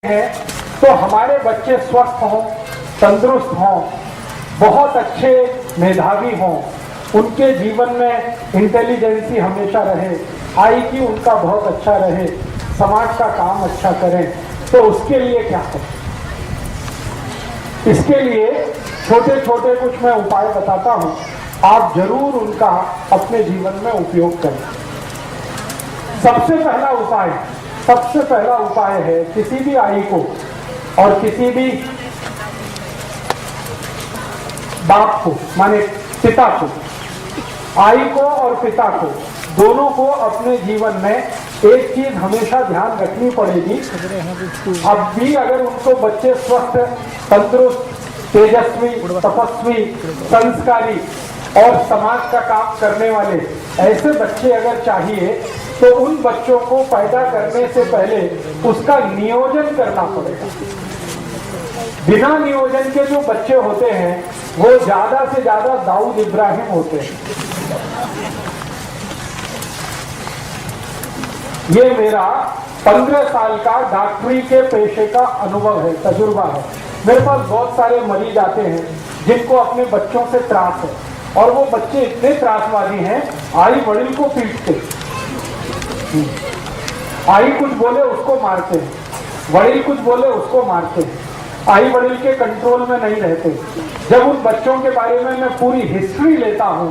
हैं तो हमारे बच्चे स्वस्थ हों, तंदुरुस्त हों, बहुत अच्छे मेधावी हों, उनके जीवन में इंटेलिजेंसी हमेशा रहे, IQ उनका बहुत अच्छा रहे, समाज का काम अच्छा करें, तो उसके लिए क्या करें? इसके लिए छोटे छोटे कुछ मैं उपाय बताता हूं, आप जरूर उनका अपने जीवन में उपयोग करें। सबसे पहला उपाय है किसी भी आई को और किसी भी बाप को, माने पिता को, आई को और पिता को, दोनों को अपने जीवन में एक चीज हमेशा ध्यान रखनी पड़ेगी। अब भी अगर उनको बच्चे स्वस्थ, तंदुरुस्त, तेजस्वी, तपस्वी, संस्कारी और समाज का काम करने वाले ऐसे बच्चे अगर चाहिए, तो उन बच्चों को पैदा करने से पहले उसका नियोजन करना पड़ेगा। बिना नियोजन के जो बच्चे होते हैं वो ज्यादा से ज्यादा दाऊद इब्राहिम होते हैं। ये मेरा 15 साल का डॉक्टरी के पेशे का अनुभव है, तजुर्बा है। मेरे पास बहुत सारे मरीज आते हैं जिनको अपने बच्चों से त्रास है, और वो बच्चे इतने त्रासवादी हैं, आई वड़िल को पीटते, आई कुछ बोले उसको मारते हैं, वड़िल कुछ बोले उसको मारते हैं, आई वड़िल के कंट्रोल में नहीं रहते। जब उन बच्चों के बारे में मैं पूरी हिस्ट्री लेता हूं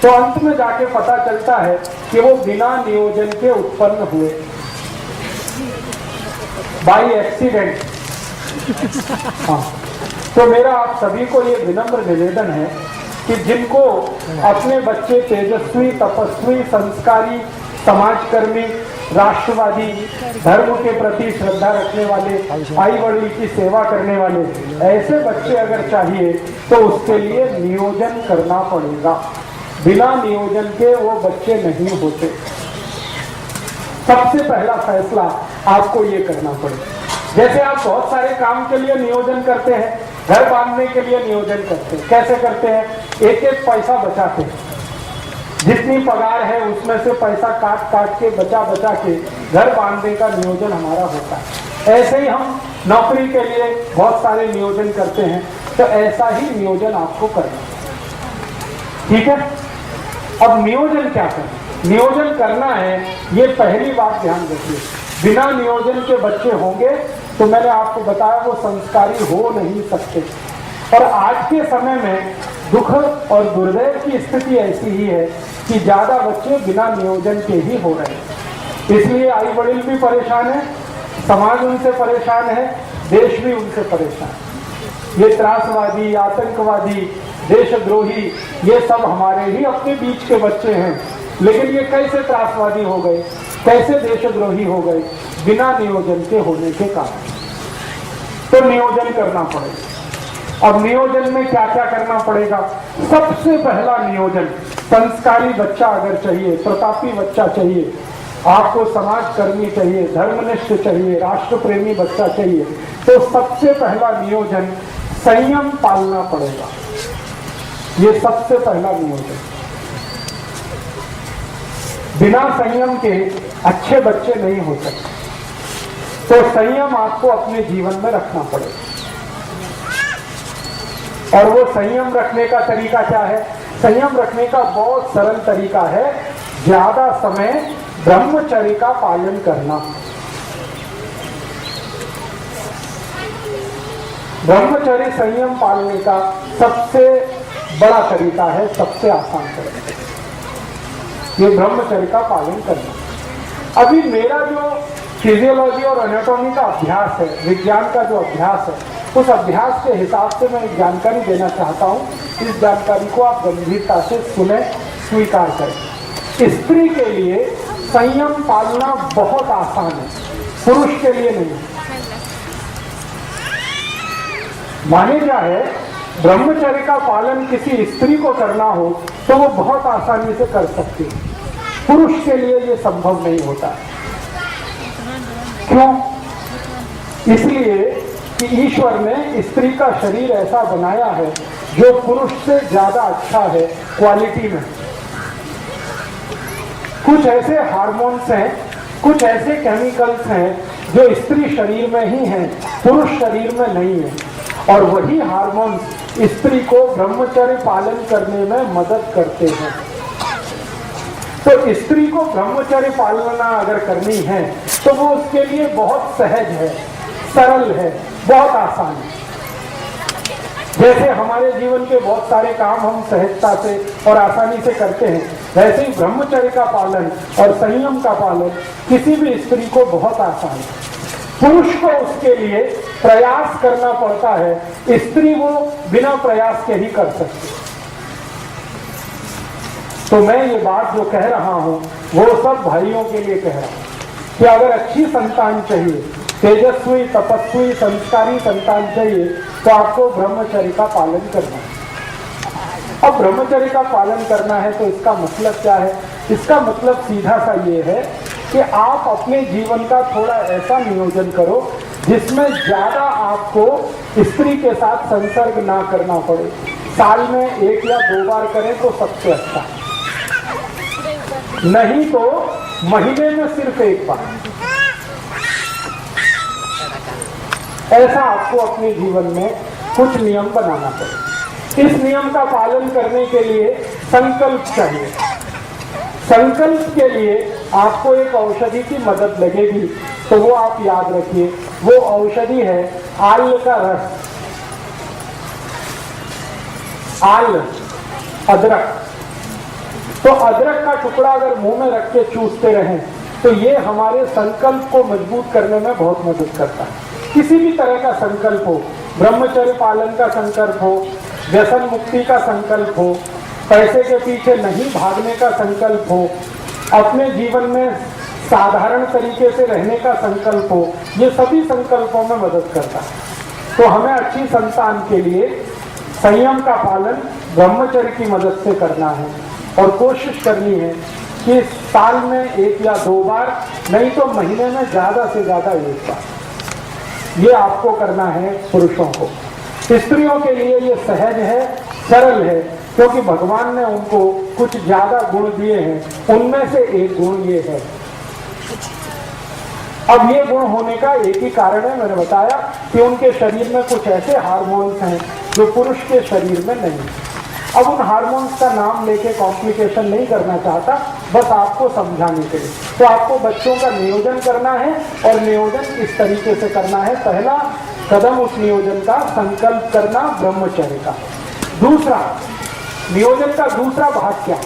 तो अंत में जाके पता चलता है कि वो बिना नियोजन के उत्पन्न हुए, बाय एक्सीडेंट। हाँ, तो मेरा आप सभी को ये विनम्र निवेदन है कि जिनको अपने बच्चे तेजस्वी, तपस्वी, संस्कारी, समाजकर्मी, राष्ट्रवादी, धर्म के प्रति श्रद्धा रखने वाले, आई वड़िल की सेवा करने वाले ऐसे बच्चे अगर चाहिए तो उसके लिए नियोजन करना पड़ेगा। बिना नियोजन के वो बच्चे नहीं होते। सबसे पहला फैसला आपको ये करना पड़ेगा। जैसे आप बहुत सारे काम के लिए नियोजन करते हैं, घर बांधने के लिए नियोजन करते हैं। कैसे करते हैं? एक एक पैसा बचाते हैं, जितनी पगार है उसमें से पैसा काट काट के बचा के घर बांधने का नियोजन हमारा होता है। ऐसे ही हम नौकरी के लिए बहुत सारे नियोजन करते हैं, तो ऐसा ही नियोजन आपको करना है। ठीक है? अब नियोजन क्या करना? नियोजन करना है, ये पहली बात ध्यान रखिए। बिना नियोजन के बच्चे होंगे तो मैंने आपको बताया वो संस्कारी हो नहीं सकते। और आज के समय में दुख और दुर्दैव की स्थिति ऐसी ही है कि ज्यादा बच्चे बिना नियोजन के ही हो रहे हैं। इसलिए आई वड़िल भी परेशान है, समाज उनसे परेशान है, देश भी उनसे परेशान है। ये त्रासवादी, आतंकवादी, देशद्रोही, ये सब हमारे ही अपने बीच के बच्चे हैं। लेकिन ये कैसे त्रासवादी हो गए, कैसे देशद्रोही हो गए? बिना नियोजन के होने के कारण। तो नियोजन करना पड़ेगा। अब नियोजन में क्या क्या करना पड़ेगा? सबसे पहला नियोजन, संस्कारी बच्चा अगर चाहिए, प्रतापी बच्चा चाहिए, आपको समाजकर्मी चाहिए, धर्मनिष्ठ चाहिए, राष्ट्र प्रेमी बच्चा चाहिए, तो सबसे पहला नियोजन संयम पालना पड़ेगा। ये सबसे पहला नियोजन। बिना संयम के अच्छे बच्चे नहीं हो सकते। तो संयम आपको अपने जीवन में रखना पड़ेगा। और वो संयम रखने का तरीका क्या है? संयम रखने का बहुत सरल तरीका है, ज्यादा समय ब्रह्मचर्य का पालन करना। ब्रह्मचर्य संयम पालने का सबसे बड़ा तरीका है, सबसे आसान तरीका, ये ब्रह्मचर्य का पालन करना। अभी मेरा जो फिजियोलॉजी और एनाटॉमी का अभ्यास है, विज्ञान का जो अभ्यास है, उस अभ्यास के हिसाब से मैं एक जानकारी देना चाहता हूँ। इस जानकारी को आप गंभीरता से सुने, स्वीकार करें। स्त्री के लिए संयम पालना बहुत आसान है, पुरुष के लिए नहीं। माने क्या है, ब्रह्मचर्य का पालन किसी स्त्री को करना हो तो वो बहुत आसानी से कर सकती है, पुरुष के लिए ये संभव नहीं होता। क्यों? इसलिए कि ईश्वर ने स्त्री का शरीर ऐसा बनाया है जो पुरुष से ज्यादा अच्छा है क्वालिटी में। कुछ ऐसे हार्मोन्स हैं, कुछ ऐसे केमिकल्स हैं जो स्त्री शरीर में ही है, पुरुष शरीर में नहीं है। और वही हार्मोन स्त्री को ब्रह्मचर्य पालन करने में मदद करते हैं। तो स्त्री को ब्रह्मचर्य पालना अगर करनी है तो वो उसके लिए बहुत सहज है, सरल है, बहुत आसान है। जैसे हमारे जीवन के बहुत सारे काम हम सहजता से और आसानी से करते हैं, वैसे ही ब्रह्मचर्य का पालन और संयम का पालन किसी भी स्त्री को बहुत आसान है। पुरुष को उसके लिए प्रयास करना पड़ता है, स्त्री वो बिना प्रयास के ही कर सकती है। तो मैं ये बात जो कह रहा हूं वो सब भाइयों के लिए कह रहा हूं कि अगर अच्छी संतान चाहिए, तेजस्वी, तपस्वी, संस्कारी संतान चाहिए तो आपको ब्रह्मचर्य का पालन करना है। अब ब्रह्मचर्य का पालन करना है तो इसका मतलब क्या है? इसका मतलब सीधा सा ये है कि आप अपने जीवन का थोड़ा ऐसा नियोजन करो जिसमें ज्यादा आपको स्त्री के साथ संसर्ग ना करना पड़े। साल में 1 या 2 बार करें तो सबसे अच्छा, नहीं तो महीने में सिर्फ 1 बार। ऐसा आपको अपने जीवन में कुछ नियम बनाना पड़े। इस नियम का पालन करने के लिए संकल्प चाहिए। संकल्प के लिए आपको एक औषधि की मदद लगेगी, तो वो आप याद रखिए, वो औषधि है आल का रस। आल, अदरक। तो अदरक का टुकड़ा अगर मुंह में रख के चूसते रहें तो ये हमारे संकल्प को मजबूत करने में बहुत मदद करता है। किसी भी तरह का संकल्प हो, ब्रह्मचर्य पालन का संकल्प हो, व्यसन मुक्ति का संकल्प हो, पैसे के पीछे नहीं भागने का संकल्प हो, अपने जीवन में साधारण तरीके से रहने का संकल्प हो, ये सभी संकल्पों में मदद करता है। तो हमें अच्छी संतान के लिए संयम का पालन ब्रह्मचर्य की मदद से करना है और कोशिश करनी है कि साल में 1 या 2 बार, नहीं तो महीने में ज्यादा से ज्यादा 1 बार, ये आपको करना है पुरुषों को। स्त्रियों के लिए ये सहज है, सरल है, क्योंकि भगवान ने उनको कुछ ज्यादा गुण दिए हैं, उनमें से एक गुण ये है। अब ये गुण होने का एक ही कारण है, मैंने बताया कि उनके शरीर में कुछ ऐसे हार्मोन्स हैं जो पुरुष के शरीर में नहीं। अब उन हार्मोन्स का नाम लेके कॉम्प्लिकेशन नहीं करना चाहता, बस आपको समझाने के लिए। तो आपको बच्चों का नियोजन करना है और नियोजन इस तरीके से करना है। पहला कदम उस नियोजन का संकल्प करना ब्रह्मचर्य का। दूसरा, नियोजन का दूसरा भाग क्या?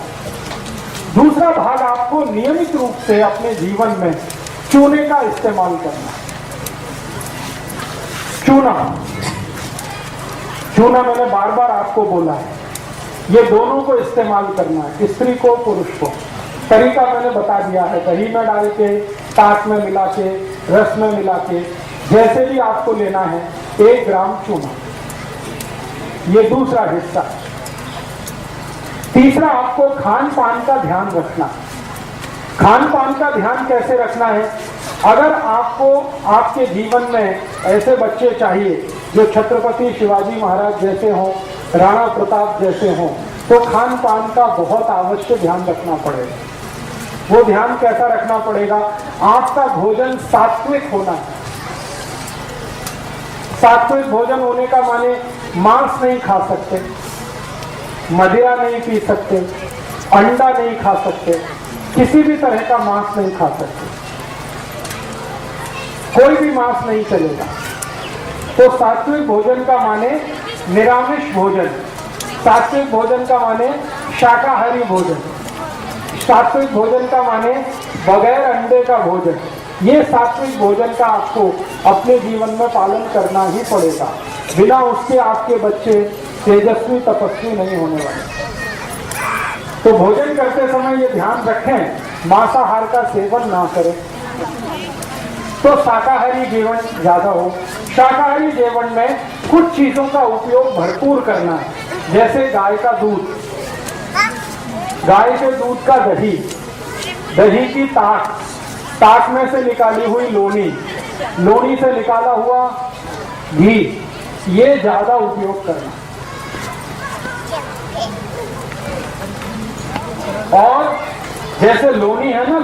दूसरा भाग आपको नियमित रूप से अपने जीवन में चूने का इस्तेमाल करना। चूना मैंने बार बार आपको बोला है, ये दोनों को इस्तेमाल करना है, स्त्री को, पुरुष को। तरीका मैंने बता दिया है, दही में डाल के, ताक में मिला के, रस में मिला के, जैसे भी आपको लेना है। 1 ग्राम चूना, ये दूसरा हिस्सा। तीसरा, आपको खान पान का ध्यान रखना। खान पान का ध्यान कैसे रखना है? अगर आपको आपके जीवन में ऐसे बच्चे चाहिए जो छत्रपति शिवाजी महाराज जैसे हों, राणा प्रताप जैसे हों, तो खान पान का बहुत आवश्यक ध्यान रखना पड़ेगा। वो ध्यान कैसा रखना पड़ेगा? आपका भोजन सात्विक होना है। सात्विक भोजन होने का माने मांस नहीं खा सकते, मदिरा नहीं पी सकते, अंडा नहीं खा सकते, किसी भी तरह का मांस नहीं खा सकते, कोई भी मांस नहीं चलेगा। तो सात्विक भोजन का माने निरामिष भोजन, सात्विक भोजन का माने शाकाहारी भोजन, सात्विक भोजन का माने बगैर अंडे का भोजन। ये सात्विक भोजन का आपको अपने जीवन में पालन करना ही पड़ेगा, बिना उसके आपके बच्चे तेजस्वी तपस्वी नहीं होने वाले। तो भोजन करते समय ये ध्यान रखें, मांसाहार का सेवन ना करें, तो शाकाहारी जीवन ज्यादा हो। शाकाहारी जीवन में कुछ चीजों का उपयोग भरपूर करना है, जैसे गाय का दूध, गाय के दूध का दही, दही की ताक, ताक में से निकाली हुई लोनी, लोनी से निकाला हुआ घी, ये ज्यादा उपयोग करना। और जैसे लोनी है ना,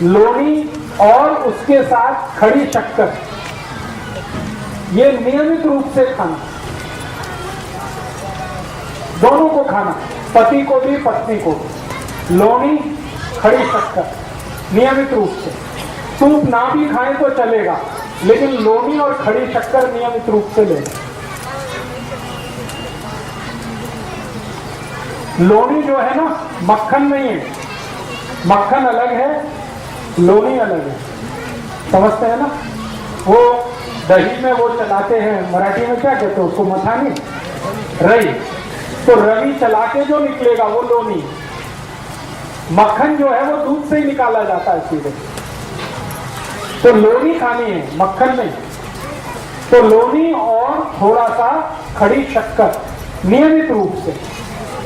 लोनी और उसके साथ खड़ी शक्कर, ये नियमित रूप से खाना, दोनों को खाना, पति को भी पत्नी को भी। लोनी, खड़ी शक्कर नियमित रूप से। सूप ना भी खाएं तो चलेगा, लेकिन लोनी और खड़ी शक्कर नियमित रूप से लें। लोनी जो है ना, मक्खन नहीं है, मक्खन अलग है, लोनी अलग है, समझते हैं ना। वो दही में वो चलाते हैं, मराठी में क्या कहते हैं उसको, मथानी, रई, तो रवी चला के जो निकलेगा वो लोनी। मक्खन जो है वो दूध से ही निकाला जाता है सीधे, तो लोनी खानी है, मक्खन नहीं। तो लोनी और थोड़ा सा खड़ी शक्कर नियमित रूप से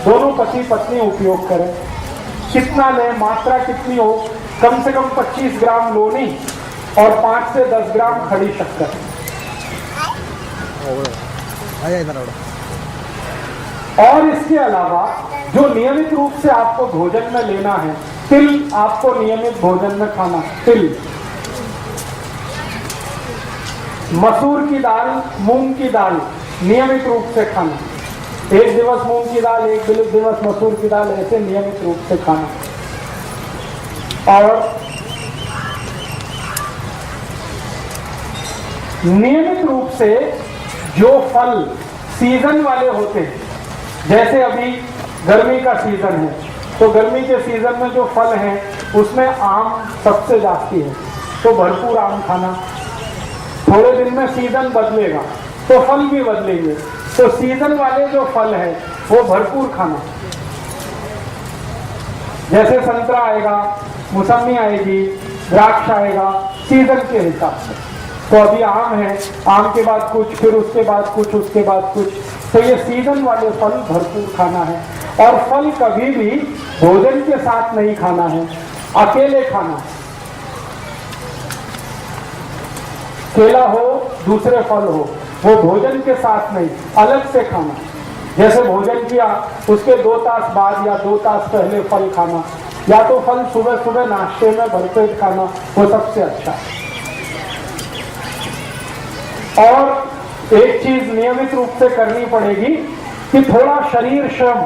दोनों पति पत्नी उपयोग करें। कितना लें, मात्रा कितनी हो, कम से कम 25 ग्राम लोनी और 5 से 10 ग्राम खड़ी शक्कर। और इसके अलावा जो नियमित रूप से आपको भोजन में लेना है, तिल आपको नियमित भोजन में खाना, तिल, मसूर की दाल, मूंग की दाल नियमित रूप से खाना। एक दिवस मूंग की दाल, एक दिवस मसूर की दाल, ऐसे नियमित रूप से खाना। और नियमित रूप से जो फल सीजन वाले होते हैं, जैसे अभी गर्मी का सीजन है, तो गर्मी के सीजन में जो फल हैं उसमें आम सबसे जास्ती है, तो भरपूर आम खाना। थोड़े दिन में सीजन बदलेगा तो फल भी बदलेंगे, तो सीजन वाले जो फल है वो भरपूर खाना। जैसे संतरा आएगा, मौसमी आएगी, द्राक्ष आएगा, सीजन के हिसाब से। तो अभी आम है, आम के बाद कुछ, फिर उसके बाद कुछ, उसके बाद कुछ, तो ये सीजन वाले फल भरपूर खाना है। और फल कभी भी भोजन के साथ नहीं खाना है, अकेले खाना है। केला हो, दूसरे फल हो, वो भोजन के साथ नहीं, अलग से खाना। जैसे भोजन किया उसके 2 तास बाद या 2 तास पहले फल खाना, या तो फल सुबह सुबह नाश्ते में भरपेट खाना, वो सबसे अच्छा है। और एक चीज नियमित रूप से करनी पड़ेगी कि थोड़ा शरीर श्रम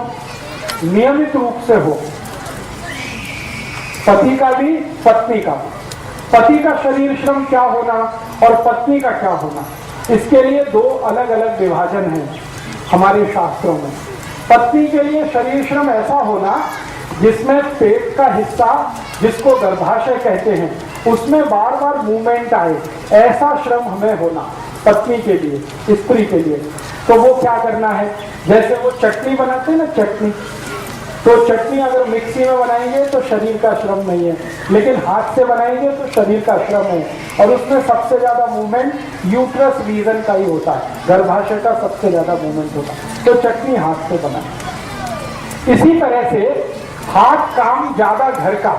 नियमित रूप से हो, पति का भी पत्नी का भी। पति का शरीर श्रम क्या होना और पत्नी का क्या होना, इसके लिए 2 अलग अलग विभाजन हैं हमारे शास्त्रों में। पत्नी के लिए शरीर श्रम ऐसा होना जिसमें पेट का हिस्सा, जिसको गर्भाशय कहते हैं, उसमें बार बार मूवमेंट आए, ऐसा श्रम हमें होना पत्नी के लिए, स्त्री के लिए। तो वो क्या करना है, जैसे वो चटनी बनाते हैं ना, चटनी, तो चटनी अगर मिक्सी में बनाएंगे तो शरीर का श्रम नहीं है, लेकिन हाथ से बनाएंगे तो शरीर का श्रम है। और उसमें सबसे ज्यादा मूवमेंट यूट्रस रीजन का ही होता है, गर्भाशय का सबसे ज्यादा मूवमेंट होता है, तो चटनी हाथ से बनाए। इसी तरह से हाथ काम ज्यादा घर का,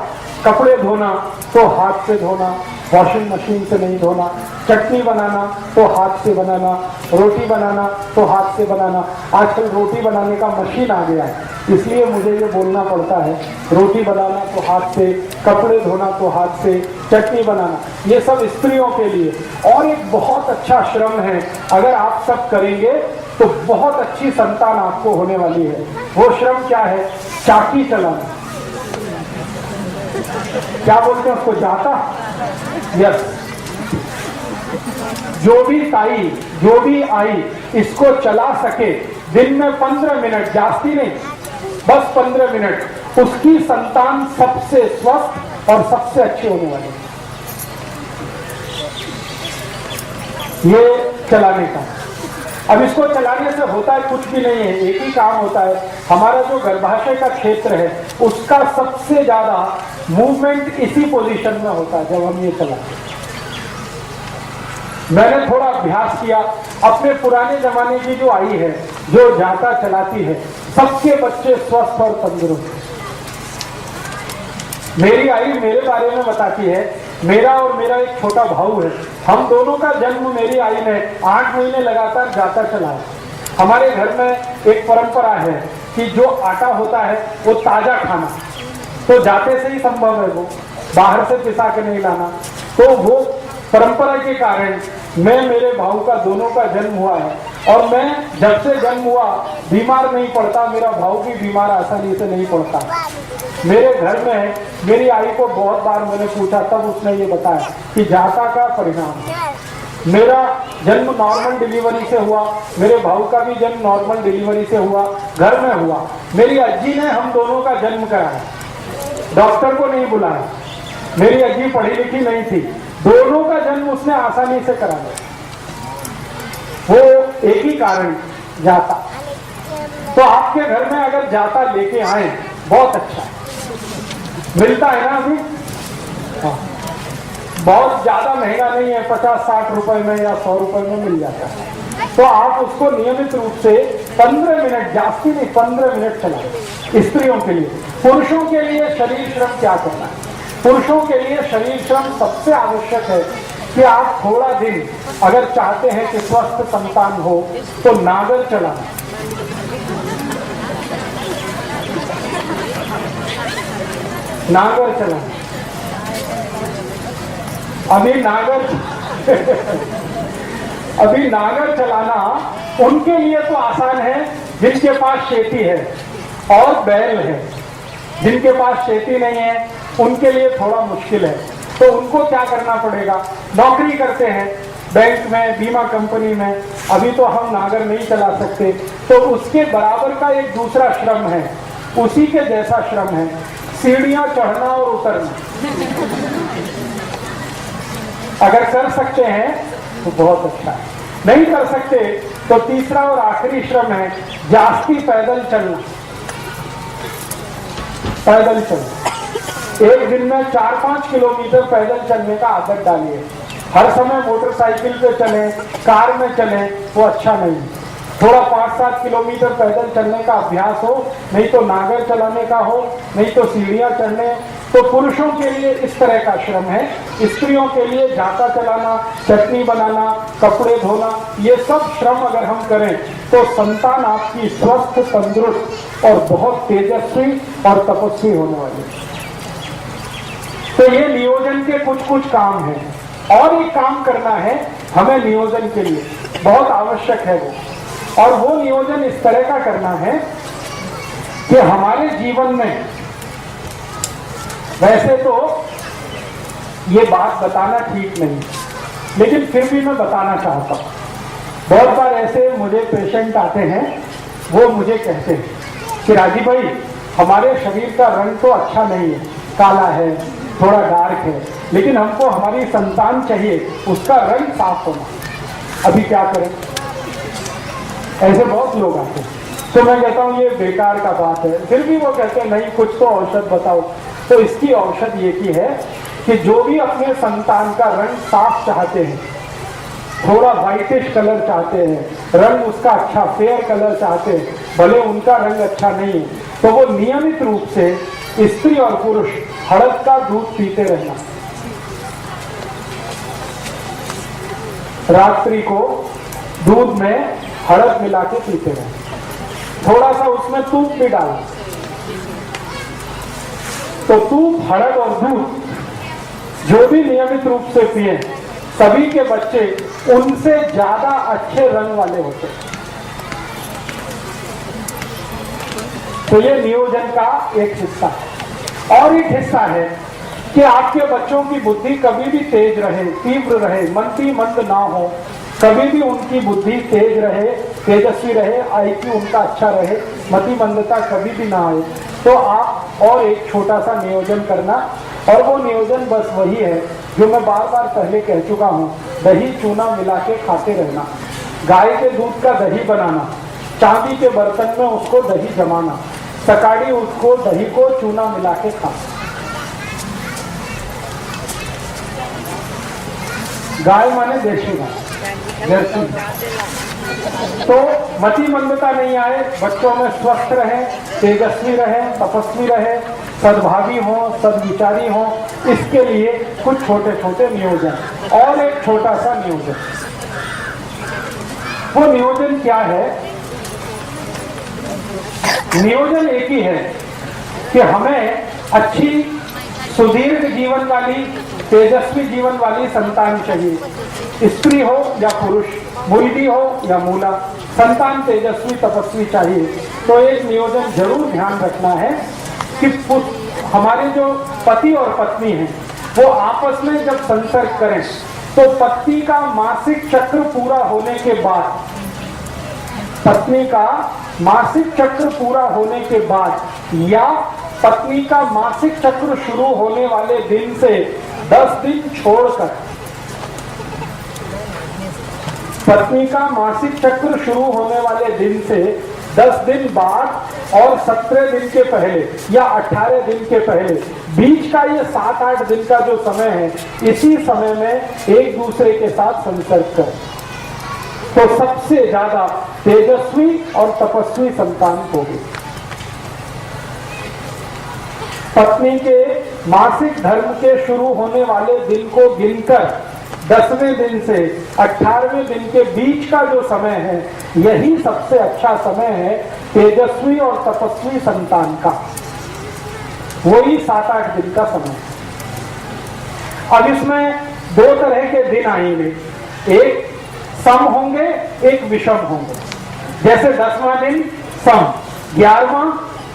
कपड़े धोना तो हाथ से धोना, वॉशिंग मशीन से नहीं धोना, चटनी बनाना तो हाथ से बनाना, रोटी बनाना तो हाथ से बनाना। आजकल रोटी बनाने का मशीन आ गया है, इसलिए मुझे ये बोलना पड़ता है, रोटी बनाना तो हाथ से, कपड़े धोना तो हाथ से, चटनी बनाना, ये सब स्त्रियों के लिए। और एक बहुत अच्छा श्रम है, अगर आप सब करेंगे तो बहुत अच्छी संतान आपको होने वाली है। वो श्रम क्या है, चाकी चलाना, क्या बोलते हैं उसको, जाता, यस। जो भी ताई, जो भी आई इसको चला सके दिन में 15 मिनट, जास्ती नहीं, बस 15 मिनट, उसकी संतान सबसे स्वस्थ और सबसे अच्छी होने वाली है। ये चलाने का। अब इसको चलाने से होता है कुछ भी नहीं है, एक ही काम होता है, हमारा जो गर्भाशय का क्षेत्र है उसका सबसे ज्यादा मूवमेंट इसी पोजीशन में होता है जब हम ये चलाते हैं। मैंने थोड़ा अभ्यास किया, अपने पुराने जमाने की जो आई है, जो जाता चलाती है, सबके बच्चे स्वस्थ और तंदुरुस्त। मेरी आई मेरे बारे में बताती है, मेरा और मेरा एक छोटा भाऊ है, हम दोनों का जन्म मेरी आई ने 8 महीने लगातार जाता चलाया। हमारे घर में एक परंपरा है कि जो आटा होता है वो ताजा खाना, तो जाते से ही संभव है वो, बाहर से पिसा के नहीं लाना। तो वो परंपरा के कारण मैं, मेरे भाऊ का दोनों का जन्म हुआ है, और मैं जब से जन्म हुआ बीमार नहीं पड़ता, मेरा भाऊ भी बीमार आसानी से नहीं पड़ता। मेरे घर में मेरी आई को बहुत बार मैंने पूछा, तब उसने ये बताया कि जाता का परिणाम है। मेरा जन्म नॉर्मल डिलीवरी से हुआ, मेरे भाऊ का भी जन्म नॉर्मल डिलीवरी से हुआ, घर में हुआ। मेरी अज्जी ने हम दोनों का जन्म कराया, डॉक्टर को नहीं बुलाया। मेरी अज्जी पढ़ी लिखी नहीं थी, दोनों का जन्म उसने आसानी से करा दिया। वो एक ही कारण, जाता। तो आपके घर में अगर जाता लेके आए बहुत अच्छा है, मिलता है ना अभी। हाँ, बहुत ज्यादा महंगा नहीं है, 50-60 रुपए में या 100 रुपए में मिल जाता है। तो आप उसको नियमित रूप से 15 मिनट, जास्ती नहीं 15 मिनट चलाएं। स्त्रियों के लिए, पुरुषों के लिए शरीर श्रम क्या करना है? पुरुषों के लिए शरीर श्रम सबसे आवश्यक है कि आप थोड़ा दिन अगर चाहते हैं कि स्वस्थ संतान हो तो नागर चलाना। नागर चलाना, अभी नागर चलाना उनके लिए तो आसान है जिनके पास खेती है और बैल है। जिनके पास खेती नहीं है उनके लिए थोड़ा मुश्किल है। तो उनको क्या करना पड़ेगा? नौकरी करते हैं बैंक में, बीमा कंपनी में, अभी तो हम नागर नहीं चला सकते, तो उसके बराबर का एक दूसरा श्रम है, उसी के जैसा श्रम है, सीढ़ियां चढ़ना और उतरना। अगर कर सकते हैं तो बहुत अच्छा है, नहीं कर सकते तो तीसरा और आखिरी श्रम है जास्ती पैदल चलना। पैदल चलना, एक दिन में 4-5 किलोमीटर पैदल चलने का आदत डालिए। हर समय मोटरसाइकिल पे चलें, कार में चलें, वो अच्छा नहीं। थोड़ा 5-7 किलोमीटर पैदल चलने का अभ्यास हो, नहीं तो नागर चलाने का हो, नहीं तो सीढ़ियां चढ़ने। तो पुरुषों के लिए इस तरह का श्रम है, स्त्रियों के लिए जाता चलाना, चटनी बनाना, कपड़े धोना, ये सब श्रम अगर हम करें तो संतान आपकी स्वस्थ, तंदुरुस्त और बहुत तेजस्वी और तपस्वी होने वाली है। तो ये नियोजन के कुछ काम हैं। और एक काम करना है हमें नियोजन के लिए, बहुत आवश्यक है वो। और वो नियोजन इस तरह का करना है कि हमारे जीवन में, वैसे तो ये बात बताना ठीक नहीं, लेकिन फिर भी मैं बताना चाहता हूं। बहुत बार ऐसे मुझे पेशेंट आते हैं, वो मुझे कहते हैं कि राजीव भाई हमारे शरीर का रंग तो अच्छा नहीं है, काला है, थोड़ा डार्क है, लेकिन हमको हमारी संतान चाहिए, उसका रंग साफ होना, अभी क्या करें? ऐसे बहुत लोग आते हैं। तो मैं कहता हूँ ये बेकार का बात है। फिर भी वो कहते हैं नहीं, कुछ तो औषध बताओ। तो इसकी औषध ये की है कि जो भी अपने संतान का रंग साफ चाहते हैं, थोड़ा व्हाइटिश कलर चाहते हैं, रंग उसका अच्छा फेयर कलर चाहते हैं, भले उनका रंग अच्छा नहीं है, तो वो नियमित रूप से स्त्री और पुरुष हड़द का दूध पीते रहना। रात्रि को दूध में हड़द मिला के पीते रहना, थोड़ा सा उसमें तूप भी डालना। तो तूप, हड़द और दूध जो भी नियमित रूप से पिए, सभी के बच्चे उनसे ज्यादा अच्छे रंग वाले होते हैं। तो ये नियोजन का एक हिस्सा है। और एक हिस्सा है कि आपके बच्चों की बुद्धि कभी भी तेज रहे, तीव्र रहे, मंदी मंद ना हो, कभी भी उनकी बुद्धि तेज रहे, तेजस्वी रहे, आईक्यू उनका अच्छा रहे, मति मंदता कभी भी ना आए। तो आप और एक छोटा सा नियोजन करना, और वो नियोजन बस वही है जो मैं बार बार पहले कह चुका हूँ, दही चूना मिला के खाते रहना, गाय के दूध का दही बनाना, चांदी के बर्तन में उसको दही जमाना, सकाड़ी उसको दही को चूना मिला के खाना। गाय माने देशी गाय, जर्सी। तो मति मंदता नहीं आए, बच्चों में स्वस्थ रहे, तेजस्वी रहे, तपस्वी रहे, सद्भावी हो, सद्विचारी हो, इसके लिए कुछ छोटे छोटे नियोजन। और एक छोटा सा नियोजन, वो नियोजन क्या है? नियोजन एक ही है कि हमें अच्छी सुदीर्घ जीवन वाली, तेजस्वी जीवन वाली संतान चाहिए। स्त्री हो या पुरुष, मुलगी हो या मूला, संतान तेजस्वी तपस्वी चाहिए। तो एक नियोजन जरूर ध्यान रखना है कि हमारे जो पति और पत्नी हैं वो आपस में जब संसर्ग करें तो पत्नी का मासिक चक्र पूरा होने के बाद, पत्नी का मासिक चक्र पूरा होने के बाद या पत्नी का मासिक चक्र शुरू होने वाले दिन से 10 दिन छोड़कर, पत्नी का मासिक चक्र शुरू होने वाले दिन से 10 दिन बाद और 17 दिन के पहले या 18 दिन के पहले, बीच का ये 7-8 दिन का जो समय है, इसी समय में एक दूसरे के साथ संसर्ग करें तो सबसे ज्यादा तेजस्वी और तपस्वी संतान होगी। पत्नी के मासिक धर्म के शुरू होने वाले दिन को गिनकर 10वें दिन से 18वें दिन के बीच का जो समय है, यही सबसे अच्छा समय है तेजस्वी और तपस्वी संतान का। वही 7-8 दिन का समय है। अब इसमें 2 तरह के दिन आएंगे, एक सम होंगे, एक विषम होंगे। जैसे 10वां दिन सम, 11वां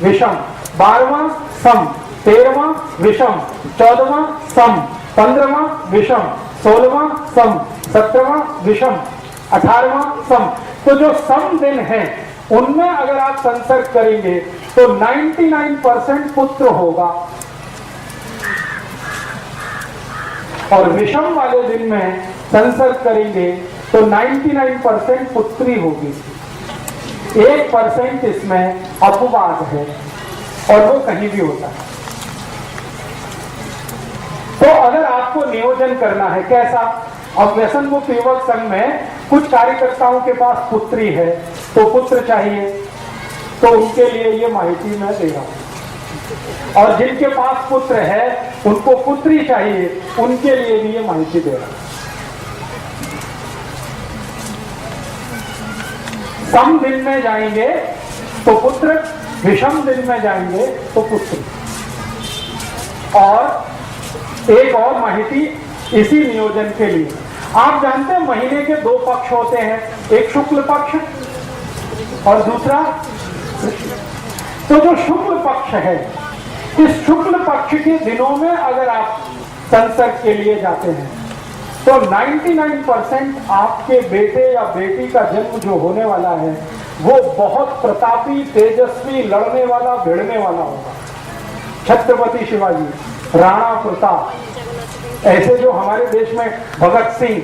विषम, 12वां सम, 13वां विषम, 14वां सम, 15वां विषम, 16वां सम, 17वां विषम, 18वां सम। तो जो सम दिन है उनमें अगर आप संसर्ग करेंगे तो 99% पुत्र होगा और विषम वाले दिन में संसर्ग करेंगे तो 99% पुत्री होगी। 1% इसमें अपवाद है और वो कहीं भी होता है। तो अगर आपको नियोजन करना है कैसा, अब व्यसन मुक्त युवक संघ में कुछ कार्यकर्ताओं के पास पुत्री है तो पुत्र चाहिए, तो उनके लिए ये माहिती मैं दे रहा हूं। और जिनके पास पुत्र है उनको पुत्री चाहिए, उनके लिए भी ये माहिती दे रहा हूं। सम दिन में जाएंगे तो पुत्र, विषम दिन में जाएंगे तो पुत्र। और एक और माहिती इसी नियोजन के लिए, आप जानते हैं महीने के 2 पक्ष होते हैं, एक शुक्ल पक्ष और दूसरा, तो जो शुक्ल पक्ष है, इस शुक्ल पक्ष के दिनों में अगर आप संसर्ग के लिए जाते हैं तो 99% आपके बेटे या बेटी का जन्म जो होने वाला है वो बहुत प्रतापी, तेजस्वी, लड़ने वाला, भिड़ने वाला होगा। छत्रपति शिवाजी, राणा प्रताप, ऐसे जो हमारे देश में भगत सिंह,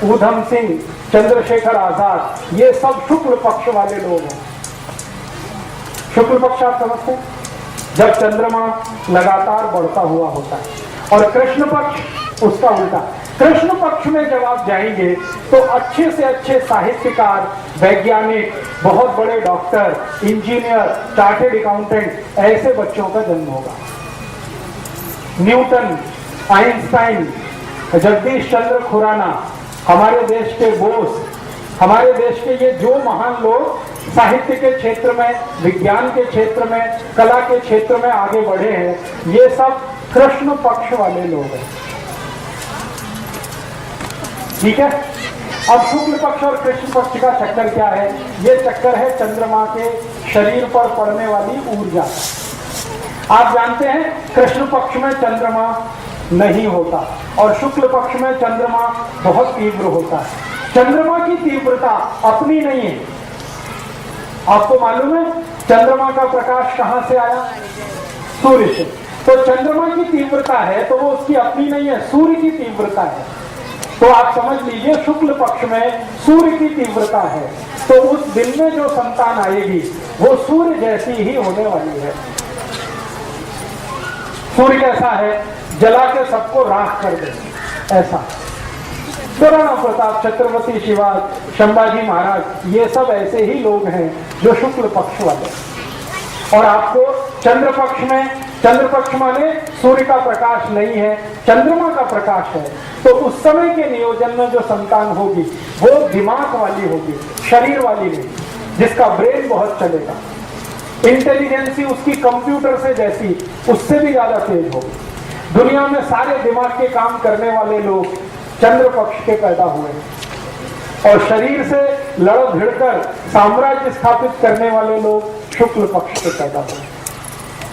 ऊधम सिंह, चंद्रशेखर आजाद, ये सब शुक्ल पक्ष वाले लोग हैं। शुक्ल पक्ष आप समझते हैं, जब चंद्रमा लगातार बढ़ता हुआ होता है, और कृष्ण पक्ष उसका उल्टा। कृष्ण पक्ष में जब आप जाएंगे तो अच्छे से अच्छे साहित्यकार, वैज्ञानिक, बहुत बड़े डॉक्टर, इंजीनियर, चार्टेड अकाउंटेंट, ऐसे बच्चों का जन्म होगा। न्यूटन, आइंस्टाइन, जगदीश चंद्र खुराना, हमारे देश के बोस, हमारे देश के ये जो महान लोग साहित्य के क्षेत्र में, विज्ञान के क्षेत्र में, कला के क्षेत्र में आगे बढ़े हैं, ये सब कृष्ण पक्ष वाले लोग हैं। ठीक है। अब शुक्ल पक्ष और कृष्ण पक्ष का चक्कर क्या है? ये चक्कर है चंद्रमा के शरीर पर पड़ने वाली ऊर्जा। आप जानते हैं कृष्ण पक्ष में चंद्रमा नहीं होता और शुक्ल पक्ष में चंद्रमा बहुत तीव्र होता है। चंद्रमा की तीव्रता अपनी नहीं है। आपको मालूम है चंद्रमा का प्रकाश कहां से आया? सूर्य से। तो चंद्रमा की तीव्रता है तो वो उसकी अपनी नहीं है, सूर्य की तीव्रता है। तो आप समझ लीजिए शुक्ल पक्ष में सूर्य की तीव्रता है, तो उस दिन में जो संतान आएगी वो सूर्य जैसी ही होने वाली है। सूर्य कैसा है? जला के सबको राख कर दे, ऐसा। तो राणा प्रताप, छत्रपति शिवाजी, संभाजी महाराज, ये सब ऐसे ही लोग हैं जो शुक्ल पक्ष वाले। और आपको चंद्र पक्ष में, चंद्र पक्ष माने सूर्य का प्रकाश नहीं है, चंद्रमा का प्रकाश है, तो उस समय के नियोजन में जो संतान होगी वो दिमाग वाली होगी, शरीर वाली नहीं, जिसका ब्रेन बहुत चलेगा, इंटेलिजेंसी उसकी कंप्यूटर से जैसी, उससे भी ज्यादा तेज होगी। दुनिया में सारे दिमाग के काम करने वाले लोग चंद्र पक्ष के पैदा हुए और शरीर से लड़ भिड़कर साम्राज्य स्थापित करने वाले लोग शुक्ल पक्ष के पैदा हुए।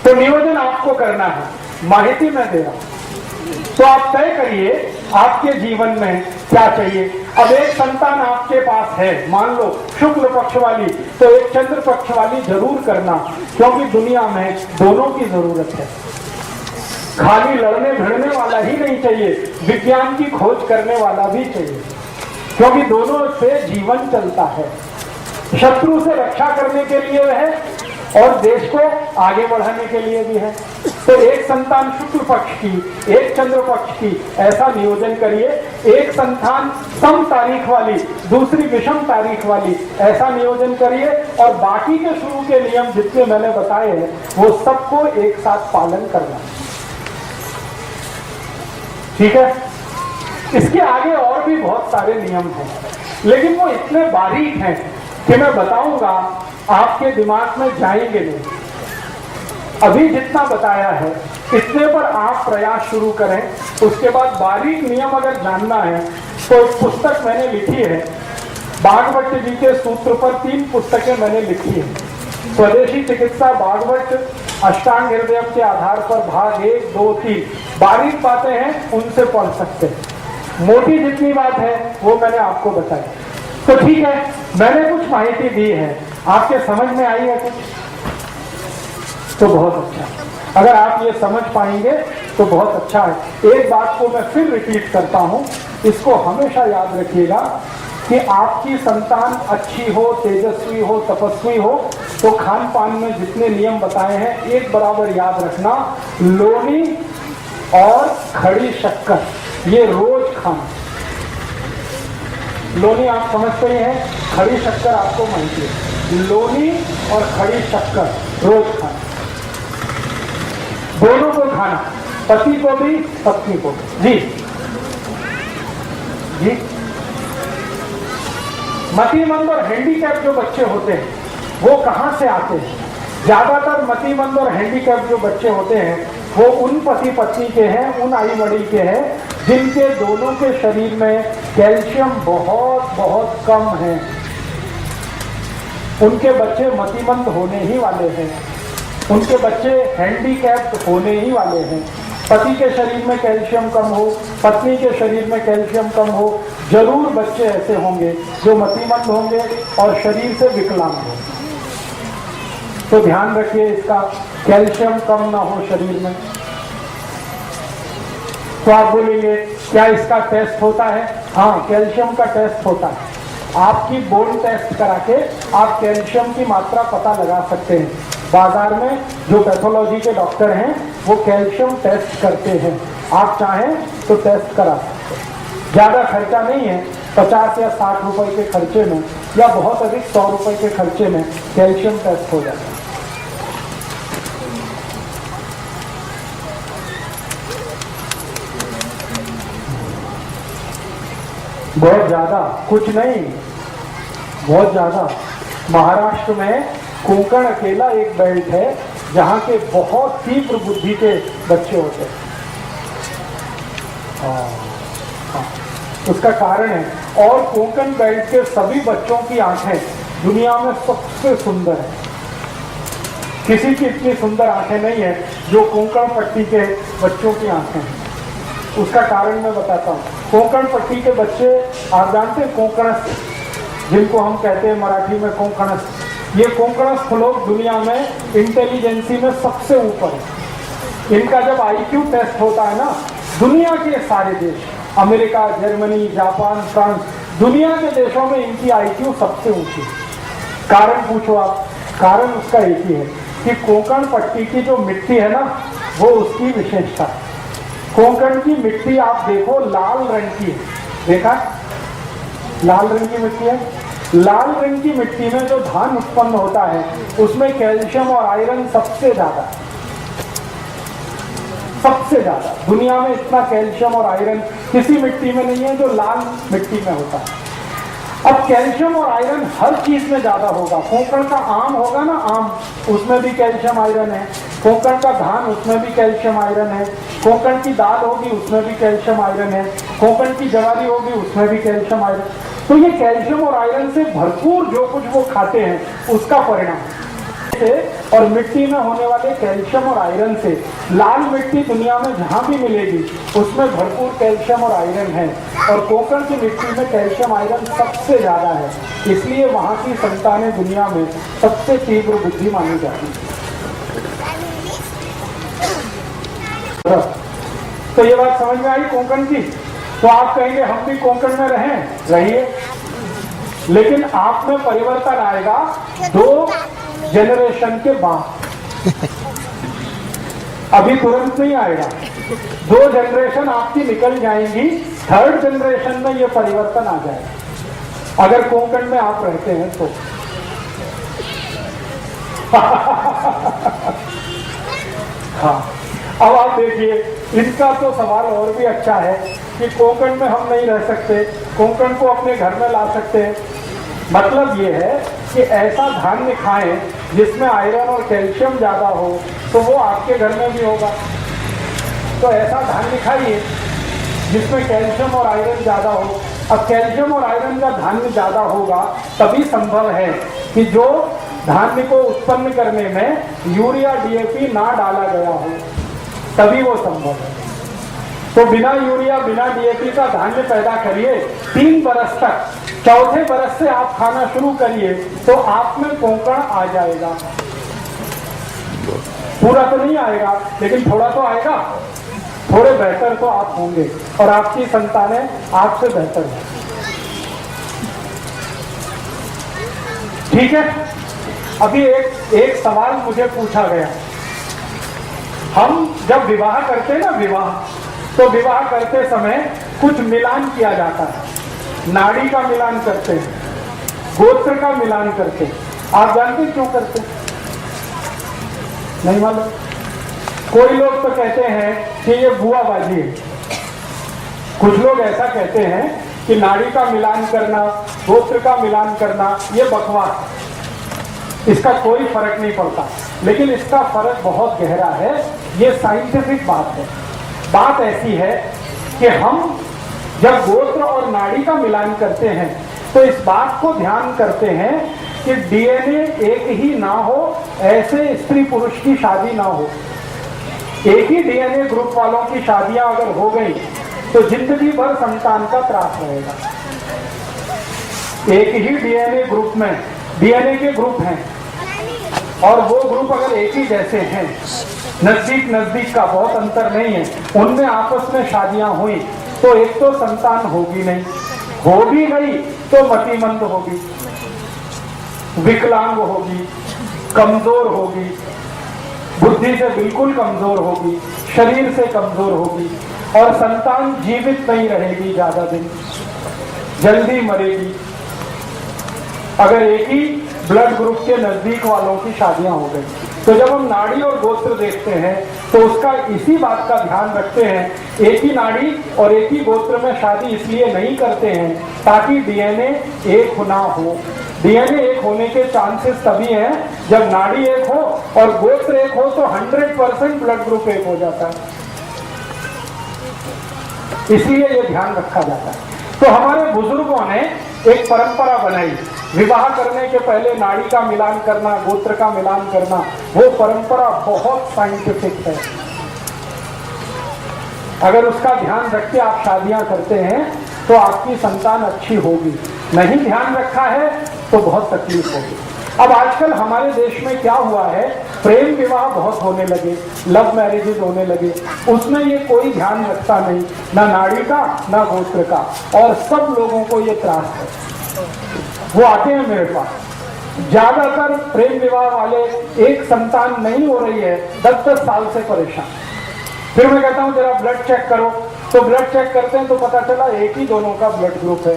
तो नियोजन आपको करना है, माहिती मैं दे रहा हूं। तो आप तय करिए आपके जीवन में क्या चाहिए। अब एक संतान आपके पास है, मान लो शुक्ल पक्ष वाली, तो एक चंद्र पक्ष वाली जरूर करना, क्योंकि दुनिया में दोनों की जरूरत है। खाली लड़ने भिड़ने वाला ही नहीं चाहिए, विज्ञान की खोज करने वाला भी चाहिए, क्योंकि दोनों से जीवन चलता है। शत्रु से रक्षा करने के लिए है और देश को आगे बढ़ाने के लिए भी है। तो एक संतान शुक्ल पक्ष की, एक चंद्र पक्ष की, ऐसा नियोजन करिए। एक संतान सम तारीख वाली, दूसरी विषम तारीख वाली, ऐसा नियोजन करिए। और बाकी के शुरू के नियम जितने मैंने बताए हैं वो सबको एक साथ पालन करना, ठीक है। इसके आगे और भी बहुत सारे नियम हैं, लेकिन वो इतने बारीक हैं कि मैं बताऊंगा आपके दिमाग में जाएंगे नहीं। अभी जितना बताया है इतने पर आप प्रयास शुरू करें। उसके बाद बारीक नियम अगर जानना है तो एक पुस्तक मैंने लिखी है, भागवत जी के सूत्र पर 3 पुस्तकें मैंने लिखी है। स्वदेशी चिकित्सा भागवत अष्टांग हृदय के आधार पर भाग 1, 2, 3 बारीक बातें हैं, उनसे पढ़ सकते हैं। मोटी जितनी बात है वो मैंने आपको बताई। तो ठीक है, मैंने कुछ माहिती दी है, आपके समझ में आई है कुछ? तो बहुत अच्छा। अगर आप ये समझ पाएंगे तो बहुत अच्छा है। एक बात को मैं फिर रिपीट करता हूं, इसको हमेशा याद रखिएगा कि आपकी संतान अच्छी हो, तेजस्वी हो, तपस्वी हो, तो खान पान में जितने नियम बताए हैं एक बराबर याद रखना। लोनी और खड़ी शक्कर ये रोज खाना। लोनी आप समझते ही हैं, खड़ी शक्कर आपको माहिती है। लोनी और खड़ी शक्कर रोज खाना, दोनों को खाना, पति को भी पत्नी को भी। जी मतिमंद और हैंडीकैप जो बच्चे होते हैं वो कहां से आते हैं? ज्यादातर मतिमंद और हैंडीकैप जो बच्चे होते हैं वो उन पति पत्नी के हैं, उन आई बड़ी के हैं जिनके दोनों के शरीर में कैल्शियम बहुत बहुत कम है। उनके बच्चे मतिमंद होने ही वाले हैं, उनके बच्चे हैंडीकैप्ड होने ही वाले हैं। पति के शरीर में कैल्शियम कम हो, पत्नी के शरीर में कैल्शियम कम हो, जरूर बच्चे ऐसे होंगे जो मतिमंद होंगे और शरीर से विकलांग होंगे। तो ध्यान रखिए इसका, कैल्शियम कम ना हो शरीर में। तो आप बोलेंगे क्या इसका टेस्ट होता है? हाँ, कैल्शियम का टेस्ट होता है। आपकी बोन टेस्ट करा के आप कैल्शियम की मात्रा पता लगा सकते हैं। बाजार में जो पैथोलॉजी के डॉक्टर हैं वो कैल्शियम टेस्ट करते हैं, आप चाहें तो टेस्ट करा सकते हैं। ज़्यादा खर्चा नहीं है, 50 या 60 रुपए के खर्चे में या बहुत अधिक 100 रुपए के खर्चे में कैल्शियम टेस्ट हो जाता है। बहुत ज़्यादा कुछ नहीं, बहुत ज़्यादा। महाराष्ट्र में कोंकण अकेला एक बेल्ट है जहाँ के बहुत तीव्र बुद्धि के बच्चे होते हैं। उसका कारण है, और कोंकण बेल्ट के सभी बच्चों की आंखें दुनिया में सबसे सुंदर है। किसी की इतनी सुंदर आंखें नहीं है जो कोंकण पट्टी के बच्चों की आंखें हैं। उसका कारण मैं बताता हूँ। कोंकण पट्टी के बच्चे, आप जानते हैं कोंकणस्थ, जिनको हम कहते हैं मराठी में कोंकणस्थ, ये कोंकणस्थ लोग दुनिया में इंटेलिजेंसी में सबसे ऊपर है। इनका जब आईक्यू टेस्ट होता है ना, दुनिया के सारे देश, अमेरिका, जर्मनी, जापान, फ्रांस, दुनिया के देशों में इनकी आईक्यू सबसे ऊंची है। कारण पूछो आप, कारण उसका एक ही है कि कोंकण पट्टी की जो मिट्टी है ना, वो उसकी विशेषता है। कोंकण की मिट्टी आप देखो लाल रंग की है, देखा? लाल रंग की मिट्टी है। लाल रंग की मिट्टी में जो धान उत्पन्न होता है उसमें कैल्शियम और आयरन सबसे ज्यादा, सबसे ज्यादा। दुनिया में इतना कैल्शियम और आयरन किसी मिट्टी में नहीं है जो लाल मिट्टी में होता है। अब कैल्शियम और आयरन हर चीज में ज्यादा होगा। कोंकण का आम होगा ना, आम, उसमें भी कैल्शियम आयरन है। कोंकण का धान, उसमें भी कैल्शियम आयरन है। कोंकण की दाल होगी, उसमें भी कैल्शियम आयरन है। कोंकण की जवारी होगी, उसमें भी कैल्शियम आयरन। तो ये कैल्शियम और आयरन से भरपूर जो कुछ वो खाते हैं उसका परिणाम से, और मिट्टी में होने वाले कैल्शियम और आयरन से, लाल मिट्टी दुनिया में जहां भी मिलेगी उसमें भरपूर कैल्शियम और आयरन है, और कोंकण की मिट्टी में कैल्शियम आयरन सबसे ज्यादा है। इसलिए वहां की संतानें दुनिया में सबसे तीव्र बुद्धि मानी जाती है। तो ये बात समझ में आई कोंकण की। तो आप कहेंगे हम भी कोंकण में रहिए, लेकिन आप में परिवर्तन आएगा 2 जनरेशन के बाद। अभी तुरंत नहीं आएगा, 2 जनरेशन आपकी निकल जाएंगी, 3rd जनरेशन में ये परिवर्तन आ जाएगा, अगर कोंकण में आप रहते हैं तो। हाँ, अब आप देखिए, इनका तो सवाल और भी अच्छा है कि कोंकण में हम नहीं रह सकते, कोंकण को अपने घर में ला सकते हैं। मतलब ये है कि ऐसा धान्य खाएं जिसमें आयरन और कैल्शियम ज्यादा हो, तो वो आपके घर में भी होगा। तो ऐसा धान्य खाइए जिसमें कैल्शियम और आयरन ज्यादा हो। अब कैल्शियम और आयरन का धान्य ज्यादा होगा तभी संभव है कि जो धान्य को उत्पन्न करने में यूरिया डीएपी ना डाला गया हो, तभी वो संभव है। तो बिना यूरिया बिना डीएपी का धान्य पैदा करिए 3 बरस तक, 4थे बरस से आप खाना शुरू करिए तो आप में कोंकण आ जाएगा। पूरा तो नहीं आएगा, लेकिन थोड़ा तो आएगा। थोड़े बेहतर तो आप होंगे, और आपकी संतानें आपसे बेहतर हैं। ठीक है। अभी एक सवाल मुझे पूछा गया, हम जब विवाह करते हैं ना, तो विवाह करते समय कुछ मिलान किया जाता है। नाड़ी का मिलान करते हैं, गोत्र का मिलान करते हैं। आप जानते क्यों करते हैं? नहीं मालूम? कोई लोग तो कहते हैं कि ये बुआबाजी है। कुछ लोग ऐसा कहते हैं कि नाड़ी का मिलान करना, गोत्र का मिलान करना, ये बकवास, इसका कोई फर्क नहीं पड़ता। लेकिन इसका फर्क बहुत गहरा है, ये साइंटिफिक बात है। बात ऐसी है कि हम जब गोत्र और नाड़ी का मिलान करते हैं तो इस बात को ध्यान करते हैं कि डीएनए एक ही ना हो, ऐसे स्त्री पुरुष की शादी ना हो। एक ही डीएनए ग्रुप वालों की शादियां अगर हो गई तो जिंदगी भर संतान का त्रास रहेगा। एक ही डीएनए ग्रुप में डीएनए के ग्रुप हैं, और वो ग्रुप अगर एक ही जैसे हैं, नजदीक का बहुत अंतर नहीं है, उनमें आपस में शादियां हुई तो एक तो संतान होगी नहीं, हो भी गई तो मतिमंद होगी, विकलांग होगी, कमजोर होगी, बुद्धि से बिल्कुल कमजोर होगी, शरीर से कमजोर होगी, और संतान जीवित नहीं रहेगी ज्यादा दिन, जल्दी मरेगी। अगर एक ही ब्लड ग्रुप के नजदीक वालों की शादियां हो गई, तो जब हम नाड़ी और गोत्र देखते हैं तो उसका इसी बात का ध्यान रखते हैं। एक ही नाड़ी और एक ही गोत्र में शादी इसलिए नहीं करते हैं ताकि डीएनए एक ना हो। डीएनए एक होने के चांसेस तभी हैं जब नाड़ी एक हो और गोत्र एक हो, तो 100% ब्लड ग्रुप एक हो जाता है। इसलिए ये ध्यान रखा जाता है। तो हमारे बुजुर्गों ने एक परंपरा बनाई, विवाह करने के पहले नाड़ी का मिलान करना, गोत्र का मिलान करना। वो परंपरा बहुत साइंटिफिक है। अगर उसका ध्यान रख के आप शादियां करते हैं तो आपकी संतान अच्छी होगी। नहीं ध्यान रखा है तो बहुत तकलीफ होगी। अब आजकल हमारे देश में क्या हुआ है, प्रेम विवाह बहुत होने लगे, लव मैरिजेज होने लगे। उसमें ये कोई ध्यान रखता नहीं, ना नाड़ी का ना गोत्र का, और सब लोगों को ये त्रास है। वो आते हैं मेरे पास, ज्यादातर प्रेम विवाह वाले, एक संतान नहीं हो रही है, 10-10 साल से परेशान। फिर मैं कहता हूं जरा ब्लड चेक करो, तो ब्लड चेक करते हैं तो पता चला एक ही दोनों का ब्लड ग्रुप है,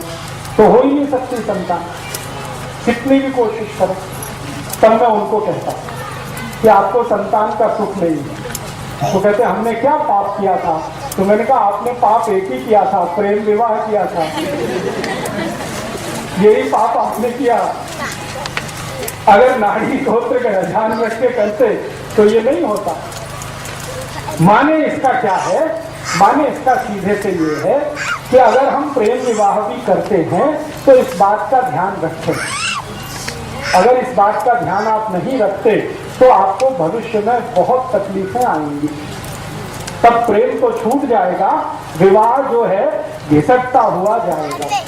तो हो ही नहीं सकती संतान, कितनी भी कोशिश करो। तब मैं उनको कहता कि आपको संतान का सुख नहीं है। तो कहते हमने क्या पाप किया था? तो मैंने कहा आपने पाप एक ही किया था, प्रेम विवाह किया था। यही पाप आपने किया। अगर नाड़ी गोत्र का ध्यान रख के करते तो ये नहीं होता। माने इसका क्या है? माने इसका सीधे से ये है कि अगर हम प्रेम विवाह भी करते हैं तो इस बात का ध्यान रखें। अगर इस बात का ध्यान आप नहीं रखते तो आपको भविष्य में बहुत तकलीफें आएंगी। तब प्रेम तो छूट जाएगा, विवाह जो है घिसटता हुआ जाएगा।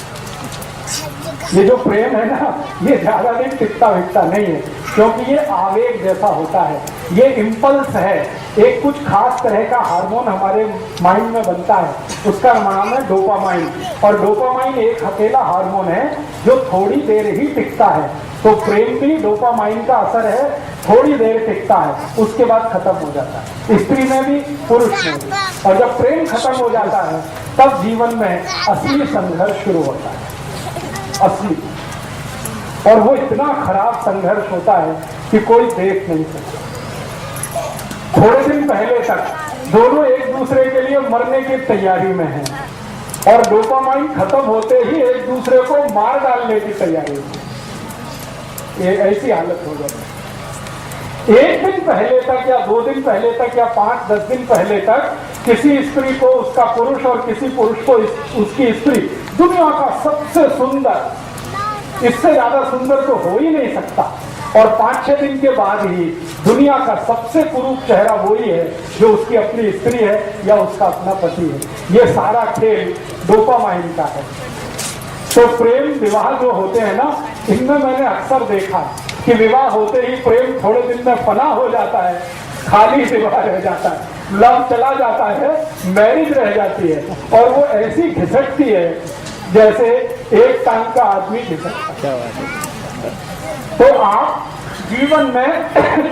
ये जो प्रेम है ना, ये ज्यादा दिन टिकता विकता नहीं है, क्योंकि ये आवेग जैसा होता है, ये इम्पल्स है। एक कुछ खास तरह का हार्मोन हमारे माइंड में बनता है, उसका नाम है डोपामाइन। और डोपामाइन एक अकेला हार्मोन है जो थोड़ी देर ही टिकता है। तो प्रेम भी डोपामाइन का असर है, थोड़ी देर टिकता है, उसके बाद खत्म हो जाता है, स्त्री में भी पुरुष में भी। और जब प्रेम खत्म हो जाता है तब जीवन में असली संघर्ष शुरू होता है, असली। और वो इतना खराब संघर्ष होता है कि कोई देख नहीं सकता। थोड़े दिन पहले तक दोनों एक दूसरे के लिए मरने की तैयारी में हैं और डोपामाइन खत्म होते ही एक दूसरे को मार डालने की तैयारी में। ये ऐसी हालत हो जाती है। एक दिन पहले तक या 2 दिन पहले तक या 5-10 दिन पहले तक किसी स्त्री को उसका पुरुष और किसी पुरुष को उसकी स्त्री दुनिया का सबसे सुंदर, इससे ज्यादा सुंदर तो हो ही नहीं सकता। और 5-6 दिन के बाद ही दुनिया का सबसे कुरूप चेहरा वही है जो उसकी अपनी स्त्री है या उसका अपना पति है। ये सारा खेल डोपामाइन का है। तो प्रेम विवाह जो होते हैं ना, इनमें मैंने अक्सर देखा कि विवाह होते ही प्रेम थोड़े दिन में फना हो जाता है, खाली विवाह रह जाता है, लव चला जाता है, मैरिज रह जाती है और वो ऐसी घिसटती है जैसे एक टांग का आदमी घिसटता है। तो आप जीवन में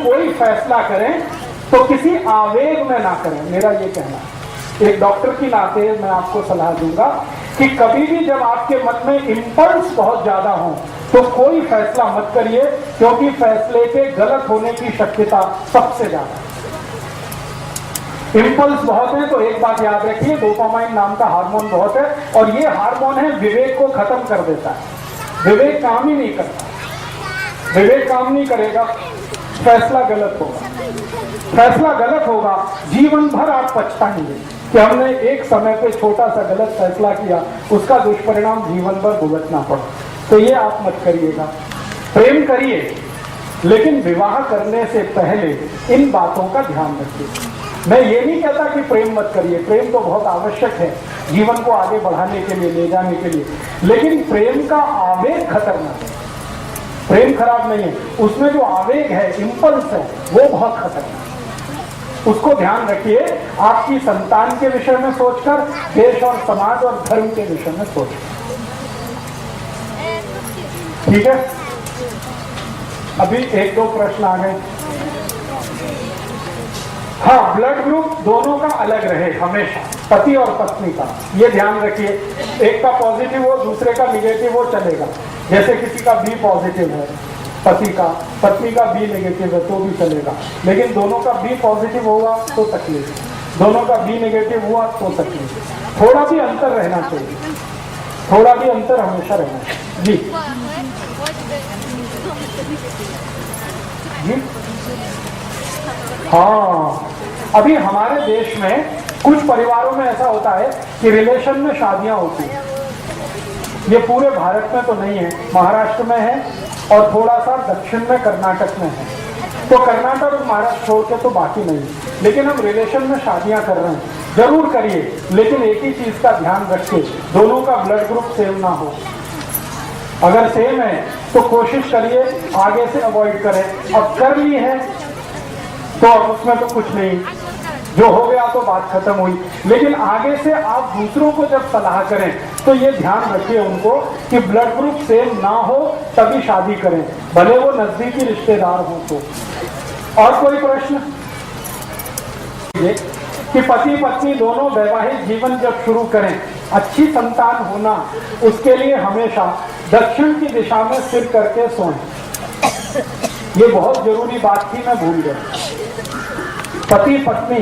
कोई फैसला करें तो किसी आवेग में ना करें, मेरा ये कहना है। एक डॉक्टर की नाते मैं आपको सलाह दूंगा कि कभी भी जब आपके मन में इंपल्स बहुत ज्यादा हो तो कोई फैसला मत करिए, क्योंकि फैसले के गलत होने की शक्यता सबसे ज्यादा है। इंपल्स बहुत है तो एक बात याद रखिए, डोपामाइन नाम का हार्मोन बहुत है और ये हार्मोन है विवेक को खत्म कर देता है। विवेक काम ही नहीं करता, विवेक काम नहीं करेगा, फैसला गलत होगा। फैसला गलत होगा, जीवन भर आप पछताएंगे कि हमने एक समय पे छोटा सा गलत फैसला किया, उसका दुष्परिणाम जीवन भर भुगतना पड़ा। तो ये आप मत करिएगा। प्रेम करिए, लेकिन विवाह करने से पहले इन बातों का ध्यान रखिए। मैं ये नहीं कहता कि प्रेम मत करिए, प्रेम तो बहुत आवश्यक है जीवन को आगे बढ़ाने के लिए, ले जाने के लिए, लेकिन प्रेम का आवेग खतरनाक है। प्रेम खराब नहीं है, उसमें जो आवेग है, इंपल्स है, वो बहुत खतरनाक है। उसको ध्यान रखिए, आपकी संतान के विषय में सोचकर, देश और समाज और धर्म के विषय में सोचकर। ठीक है, अभी 1-2 प्रश्न आ गए। हाँ, ब्लड ग्रुप दोनों का अलग रहे हमेशा, पति और पत्नी का, ये ध्यान रखिए। एक का पॉजिटिव हो, दूसरे का निगेटिव हो, चलेगा। जैसे किसी का बी पॉजिटिव है पति का, पत्नी का बी नेगेटिव है तो भी चलेगा, लेकिन दोनों का बी पॉजिटिव होगा तो तकलीफ, दोनों का बी नेगेटिव हुआ तो तकलीफ। थोड़ा भी अंतर रहना चाहिए, थोड़ा भी अंतर हमेशा रहना चाहिए। जी जी हाँ, अभी हमारे देश में कुछ परिवारों में ऐसा होता है कि रिलेशन में शादियां होती हैं। ये पूरे भारत में तो नहीं है, महाराष्ट्र में है और थोड़ा सा दक्षिण में कर्नाटक में है। तो कर्नाटक और महाराष्ट्र छोड़ के तो बाकी नहीं, लेकिन हम रिलेशन में शादियां कर रहे हैं। जरूर करिए, लेकिन एक ही चीज का ध्यान रखिए, दोनों का ब्लड ग्रुप सेम ना हो। अगर सेम है तो कोशिश करिए आगे से अवॉइड करें। अब कर ली है तो अब उसमें तो कुछ नहीं, जो हो गया तो बात खत्म हुई। लेकिन आगे से आप दूसरों को जब सलाह करें तो ये ध्यान रखिए उनको कि ब्लड ग्रुप सेम ना हो तभी शादी करें, भले वो नजदीकी रिश्तेदार हो तो। और कोई प्रश्न? कि पति पत्नी दोनों वैवाहिक जीवन जब शुरू करें, अच्छी संतान होना, उसके लिए हमेशा दक्षिण की दिशा में सिर करके सोएं। ये बहुत जरूरी बात थी, मैं भूल गया। पति पत्नी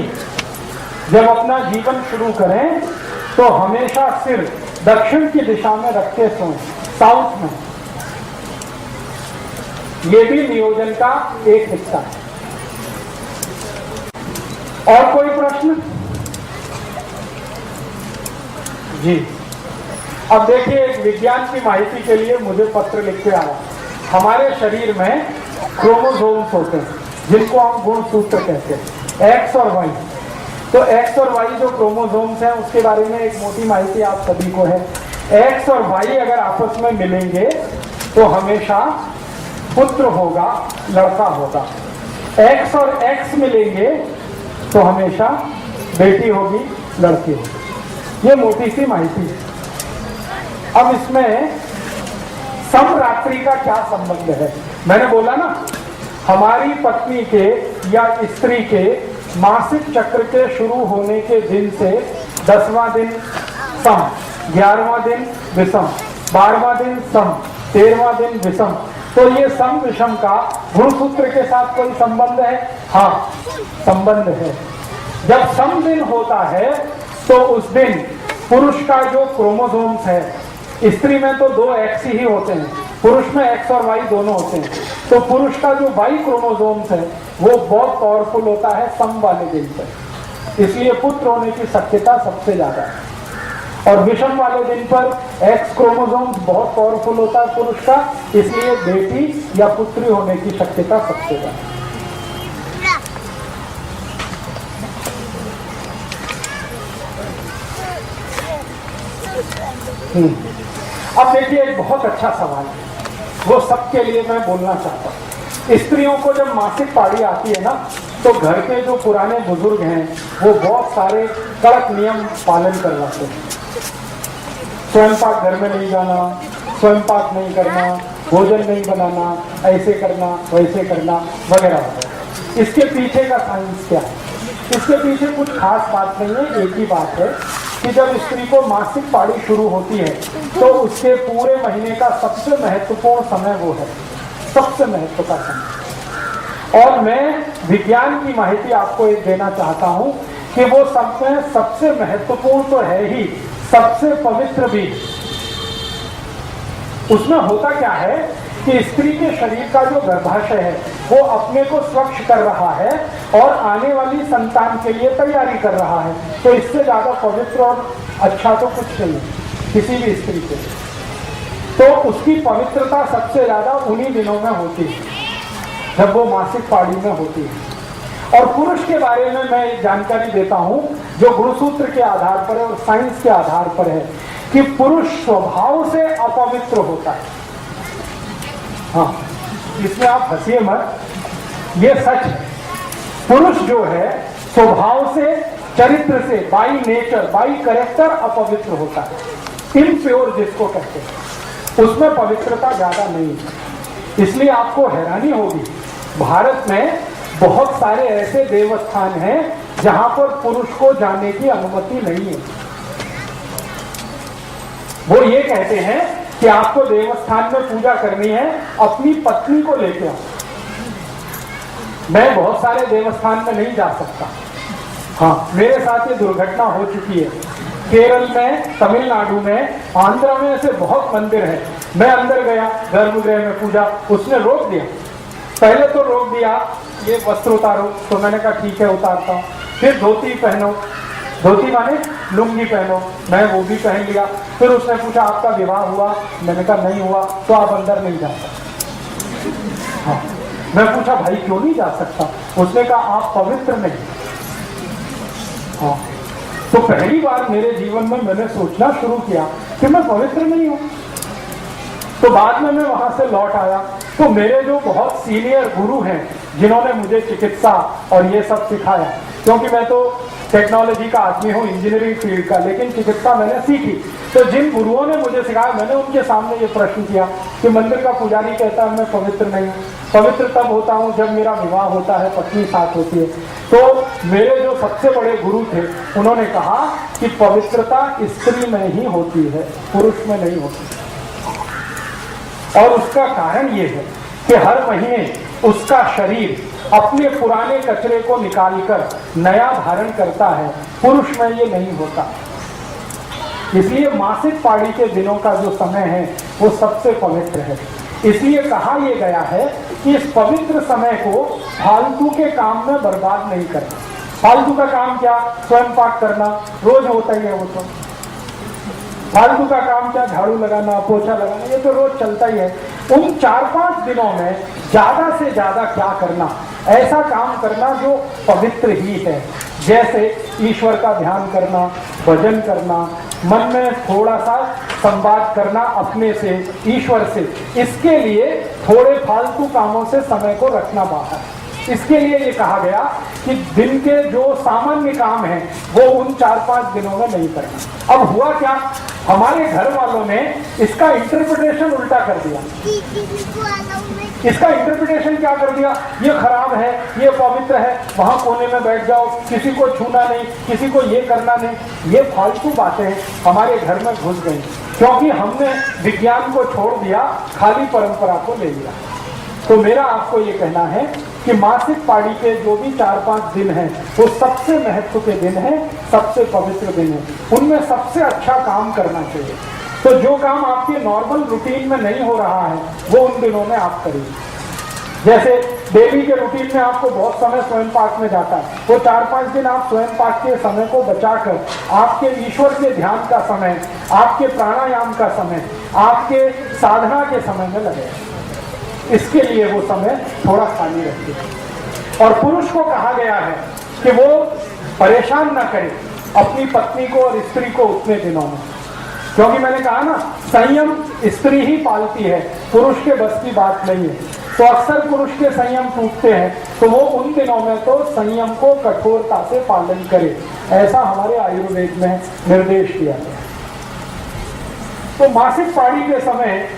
जब अपना जीवन शुरू करें तो हमेशा सिर दक्षिण की दिशा में रख के सोएं, साउथ में। ये भी नियोजन का एक हिस्सा है। और कोई प्रश्न? जी, अब देखिए, एक विज्ञान की माहिती के लिए मुझे पत्र लिख के आया। हमारे शरीर में क्रोमोसोम्स होते हैं जिनको हम गुणसूत्र कहते हैं, एक्स और वाई। तो एक्स और वाई जो क्रोमोसोम्स हैं उसके बारे में एक मोटी माहिती आप सभी को है। एक्स और वाई अगर आपस में मिलेंगे तो हमेशा पुत्र होगा, लड़का होगा। एक्स और एक्स मिलेंगे तो हमेशा बेटी होगी, लड़की होगी। ये मोटी सी माहिती है। अब इसमें समरात्रि का क्या संबंध है? मैंने बोला ना, हमारी पत्नी के या स्त्री के मासिक चक्र के शुरू होने के दिन से 10वां दिन सम, 11वां दिन विषम, 12वां दिन सम, 13वां दिन विषम। तो ये सम विषम का गुणसूत्र के साथ कोई संबंध है? हाँ, संबंध है। जब सम दिन होता है तो उस दिन पुरुष का जो क्रोमोसोम्स है, स्त्री में तो 2 एक्स ही होते हैं, पुरुष में एक्स और वाई दोनों होते हैं। तो पुरुष का जो वाई क्रोमोसोम्स है वो बहुत पावरफुल होता है सम वाले दिन पर, इसलिए पुत्र होने की शक्यता सबसे ज्यादा है। और विषम वाले दिन पर एक्स क्रोमोसोम्स बहुत पावरफुल होता है पुरुष का, इसलिए बेटी या पुत्री होने की शक्यता सबसे ज्यादा। अब देखिए, एक बहुत अच्छा सवाल है, वो सबके लिए मैं बोलना चाहता हूँ। स्त्रियों को जब मासिक पारी आती है ना, तो घर के जो पुराने बुजुर्ग हैं वो बहुत सारे कड़क नियम पालन करवाते हैं। स्वयं पाक घर में नहीं जाना, स्वयं पाक नहीं करना, भोजन नहीं बनाना, ऐसे करना, वैसे करना, वगैरह वगैरह। इसके पीछे का साइंस क्या है? इसके पीछे कुछ खास बात नहीं है, एक ही बात है कि जब स्त्री को मासिक पारी शुरू होती है तो उसके पूरे महीने का सबसे महत्वपूर्ण समय वो है, सबसे महत्व का समय। और मैं विज्ञान की माहिती आपको एक देना चाहता हूं कि वो समय सबसे महत्वपूर्ण तो है ही, सबसे पवित्र भी। उसमें होता क्या है कि स्त्री के शरीर का जो गर्भाशय है वो अपने को स्वच्छ कर रहा है और आने वाली संतान के लिए तैयारी कर रहा है। तो इससे ज्यादा पवित्र और अच्छा तो कुछ नहीं किसी भी स्त्री के। तो उसकी पवित्रता सबसे ज्यादा उन्हीं दिनों में होती है जब वो मासिक पारी में होती है। और पुरुष के बारे में मैं एक जानकारी देता हूं जो गुणसूत्र के आधार पर है और साइंस के आधार पर है कि पुरुष स्वभाव से अपवित्र होता है। हाँ, इसमें आप हंसिए मत, ये सच है। पुरुष जो है स्वभाव से, चरित्र से, बाई नेचर, बाई कैरेक्टर अपवित्र होता है, इम्प्योर जिसको कहते हैं, उसमें पवित्रता ज्यादा नहीं है। इसलिए आपको हैरानी होगी, भारत में बहुत सारे ऐसे देवस्थान हैं जहां पर पुरुष को जाने की अनुमति नहीं है। वो ये कहते हैं कि आपको देवस्थान में पूजा करनी है, अपनी पत्नी को लेके आओ। मैं बहुत सारे देवस्थान में नहीं जा सकता। हाँ, मेरे साथ ये दुर्घटना हो चुकी है। केरल में, तमिलनाडु में, आंध्र में ऐसे बहुत मंदिर है। मैं अंदर गया गर्भगृह में पूजा, उसने रोक दिया। पहले तो रोक दिया ये वस्त्र उतारो, तो मैंने कहा ठीक है उतारता हूँ। फिर धोती पहनो, धोती माने लुंगी पहनो, मैं वो भी पहन लिया। फिर उसने पूछा आपका विवाह हुआ? मैंने कहा नहीं हुआ, तो आप अंदर नहीं जा सकते। हाँ, मैं पूछा भाई क्यों नहीं जा सकता? उसने कहा आप पवित्र नहीं। हाँ, तो पहली बार मेरे जीवन में मैंने सोचना शुरू किया कि मैं पवित्र नहीं हूं। तो बाद में मैं वहां से लौट आया तो मेरे जो बहुत सीनियर गुरु हैं जिन्होंने मुझे चिकित्सा और ये सब सिखाया, क्योंकि मैं तो टेक्नोलॉजी का आदमी हूँ, इंजीनियरिंग फील्ड का, लेकिन चिकित्सा मैंने सीखी। तो जिन गुरुओं ने मुझे सिखाया, मैंने उनके सामने ये प्रश्न किया कि मंदिर का पुजारी कहता है मैं पवित्र नहीं हूँ। पवित्र तब होता हूँ जब मेरा विवाह होता है, पत्नी साथ होती है। तो मेरे जो सबसे बड़े गुरु थे उन्होंने कहा कि पवित्रता स्त्री में ही होती है, पुरुष में नहीं होती। और उसका कारण ये है कि हर महीने उसका शरीर अपने पुराने कचरे को निकालकर नया धारण करता है, पुरुष में ये नहीं होता। इसलिए मासिक पारी के दिनों का जो समय है वो सबसे पवित्र है। इसलिए कहा यह गया है कि इस पवित्र समय को फालतू के काम में बर्बाद नहीं करना। फालतू का काम क्या? स्वयं पाक करना, रोज होता ही है वो तो। फालतू का काम क्या? झाड़ू लगाना, पोछा लगाना, ये तो रोज चलता ही है। उन 4-5 दिनों में ज्यादा से ज्यादा क्या करना? ऐसा काम करना जो पवित्र ही है, जैसे ईश्वर का ध्यान करना, भजन करना, मन में थोड़ा सा संवाद करना अपने से, ईश्वर से। इसके लिए थोड़े फालतू कामों से समय को रखना बाहर। इसके लिए ये कहा गया कि दिन के जो सामान्य काम हैं वो उन 4-5 दिनों में नहीं करना। अब हुआ क्या? हमारे घर वालों ने इसका इंटरप्रिटेशन उल्टा कर दिया। इसका इंटरप्रिटेशन क्या कर दिया? ये खराब है, ये पवित्र है, वहां कोने में बैठ जाओ, किसी को छूना नहीं, किसी को ये करना नहीं। ये फालतू बातें हमारे घर में घुस गई क्योंकि हमने विज्ञान को छोड़ दिया, खाली परंपरा को ले लिया। तो मेरा आपको ये कहना है कि मासिक पाड़ी के जो भी 4-5 दिन हैं वो सबसे महत्व के दिन हैं, सबसे पवित्र दिन हैं। उनमें सबसे अच्छा काम करना चाहिए। तो जो काम आपके नॉर्मल रूटीन में नहीं हो रहा है वो उन दिनों में आप करिए। जैसे डेली के रूटीन में आपको बहुत समय स्वयं पाक में जाता है, वो 4-5 दिन आप स्वयं पाक के समय को बचाकर आपके ईश्वर के ध्यान का समय, आपके प्राणायाम का समय, आपके साधना के समय में लगे। इसके लिए वो समय थोड़ा खाली रखिए। और पुरुष को कहा गया है कि वो परेशान ना करे अपनी पत्नी को और स्त्री को उतने दिनों में, क्योंकि मैंने कहा ना, संयम स्त्री ही पालती है, पुरुष के बस की बात नहीं है। तो अक्सर पुरुष के संयम टूटते हैं, तो वो उन दिनों में तो संयम को कठोरता से पालन करे, ऐसा हमारे आयुर्वेद में निर्देश दिया गया। तो मासिक पाड़ी के समय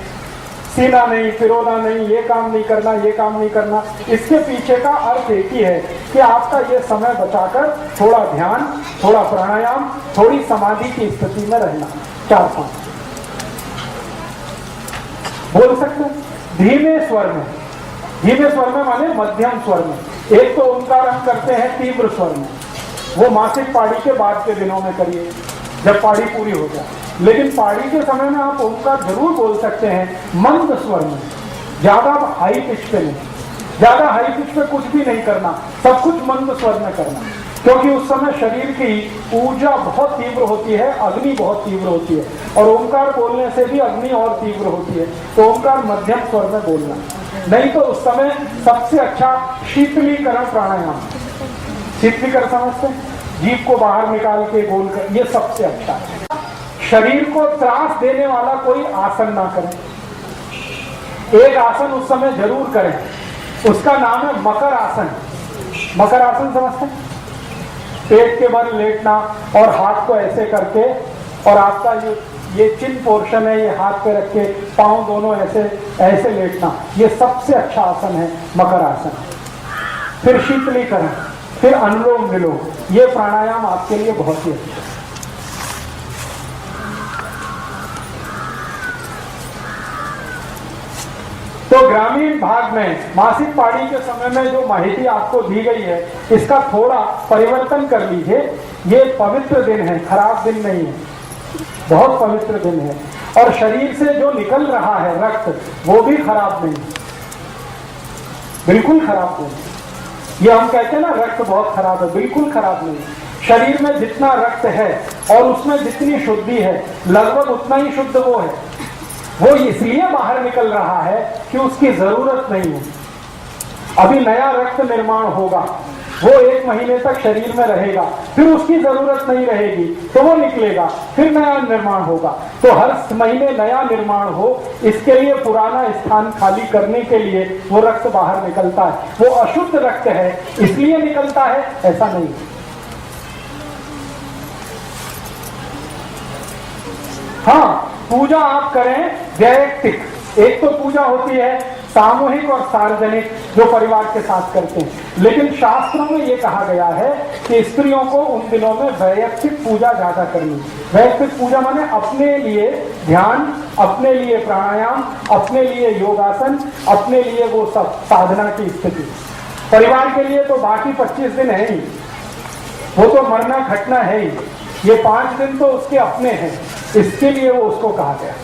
सीना नहीं, फिरोना नहीं, ये काम नहीं करना, ये काम नहीं करना। इसके पीछे का अर्थ एक ही है कि आपका ये समय बचाकर थोड़ा ध्यान, थोड़ा प्राणायाम, थोड़ी समाधि की स्थिति में रहना। 4-5 बोल सकते हैं धीमे स्वर में। धीमे स्वर में माने मध्यम स्वर में। एक तो ओंकार हम करते हैं तीव्र स्वर में, वो मासिक पाड़ी के बाद के दिनों में करिए जब पाड़ी पूरी हो जाए। लेकिन पाड़ी के समय में आप ओंकार जरूर बोल सकते हैं मंद स्वर में, ज्यादा हाई पिच पे नहीं। ज्यादा हाई पिच पे कुछ भी नहीं करना, सब कुछ मंद स्वर में करना, क्योंकि उस समय शरीर की ऊर्जा बहुत तीव्र होती है, अग्नि बहुत तीव्र होती है, और ओंकार बोलने से भी अग्नि और तीव्र होती है। तो ओंकार मध्यम स्वर में बोलना। नहीं तो उस समय सबसे अच्छा शीतलीकरण प्राणायाम, शीतलीकरण समझते हैं, जीभ को बाहर निकाल के गोल कर, ये सबसे अच्छा है। शरीर को त्रास देने वाला कोई आसन ना करें। एक आसन उस समय जरूर करें, उसका नाम है मकर आसन। मकर आसन समझते हैं? पेट के बल लेटना और हाथ को ऐसे करके, और आपका ये चिन पोर्शन है, ये हाथ पे रख के पांव दोनों ऐसे ऐसे लेटना, ये सबसे अच्छा आसन है मकर आसन। फिर शीतलीकरण, फिर अनुलोम विलोम, ये प्राणायाम आपके लिए बहुत ही अच्छा है। तो ग्रामीण भाग में मासिक पाड़ी के समय में जो माहिती आपको दी गई है, इसका थोड़ा परिवर्तन कर लीजिए। ये पवित्र दिन है, खराब दिन नहीं है, बहुत पवित्र दिन है। और शरीर से जो निकल रहा है रक्त, वो भी खराब नहीं, बिल्कुल खराब नहीं। ये हम कहते हैं ना रक्त बहुत खराब है, बिल्कुल खराब नहीं। शरीर में जितना रक्त है और उसमें जितनी शुद्धि है, लगभग उतना ही शुद्ध वो है। वो इसलिए बाहर निकल रहा है कि उसकी जरूरत नहीं है। अभी नया रक्त निर्माण होगा, वो 1 महीने तक शरीर में रहेगा, फिर उसकी जरूरत नहीं रहेगी तो वो निकलेगा, फिर नया निर्माण होगा। तो हर महीने नया निर्माण हो, इसके लिए पुराना स्थान खाली करने के लिए वो रक्त बाहर निकलता है। वो अशुद्ध रक्त है इसलिए निकलता है, ऐसा नहीं। हाँ, पूजा आप करें वैयक्तिक। एक तो पूजा होती है सामूहिक और सार्वजनिक, जो परिवार के साथ करते हैं। लेकिन शास्त्रों में ये कहा गया है कि स्त्रियों को उन दिनों में वैयक्तिक पूजा ज्यादा करनी। वैयक्तिक पूजा माने अपने लिए ध्यान, अपने लिए प्राणायाम, अपने लिए योगासन, अपने लिए वो सब साधना की स्थिति। परिवार के लिए तो बाकी 25 दिन है ही, वो तो मरना घटना है ही। ये 5 दिन तो उसके अपने हैं, इसके लिए वो उसको कहा गया।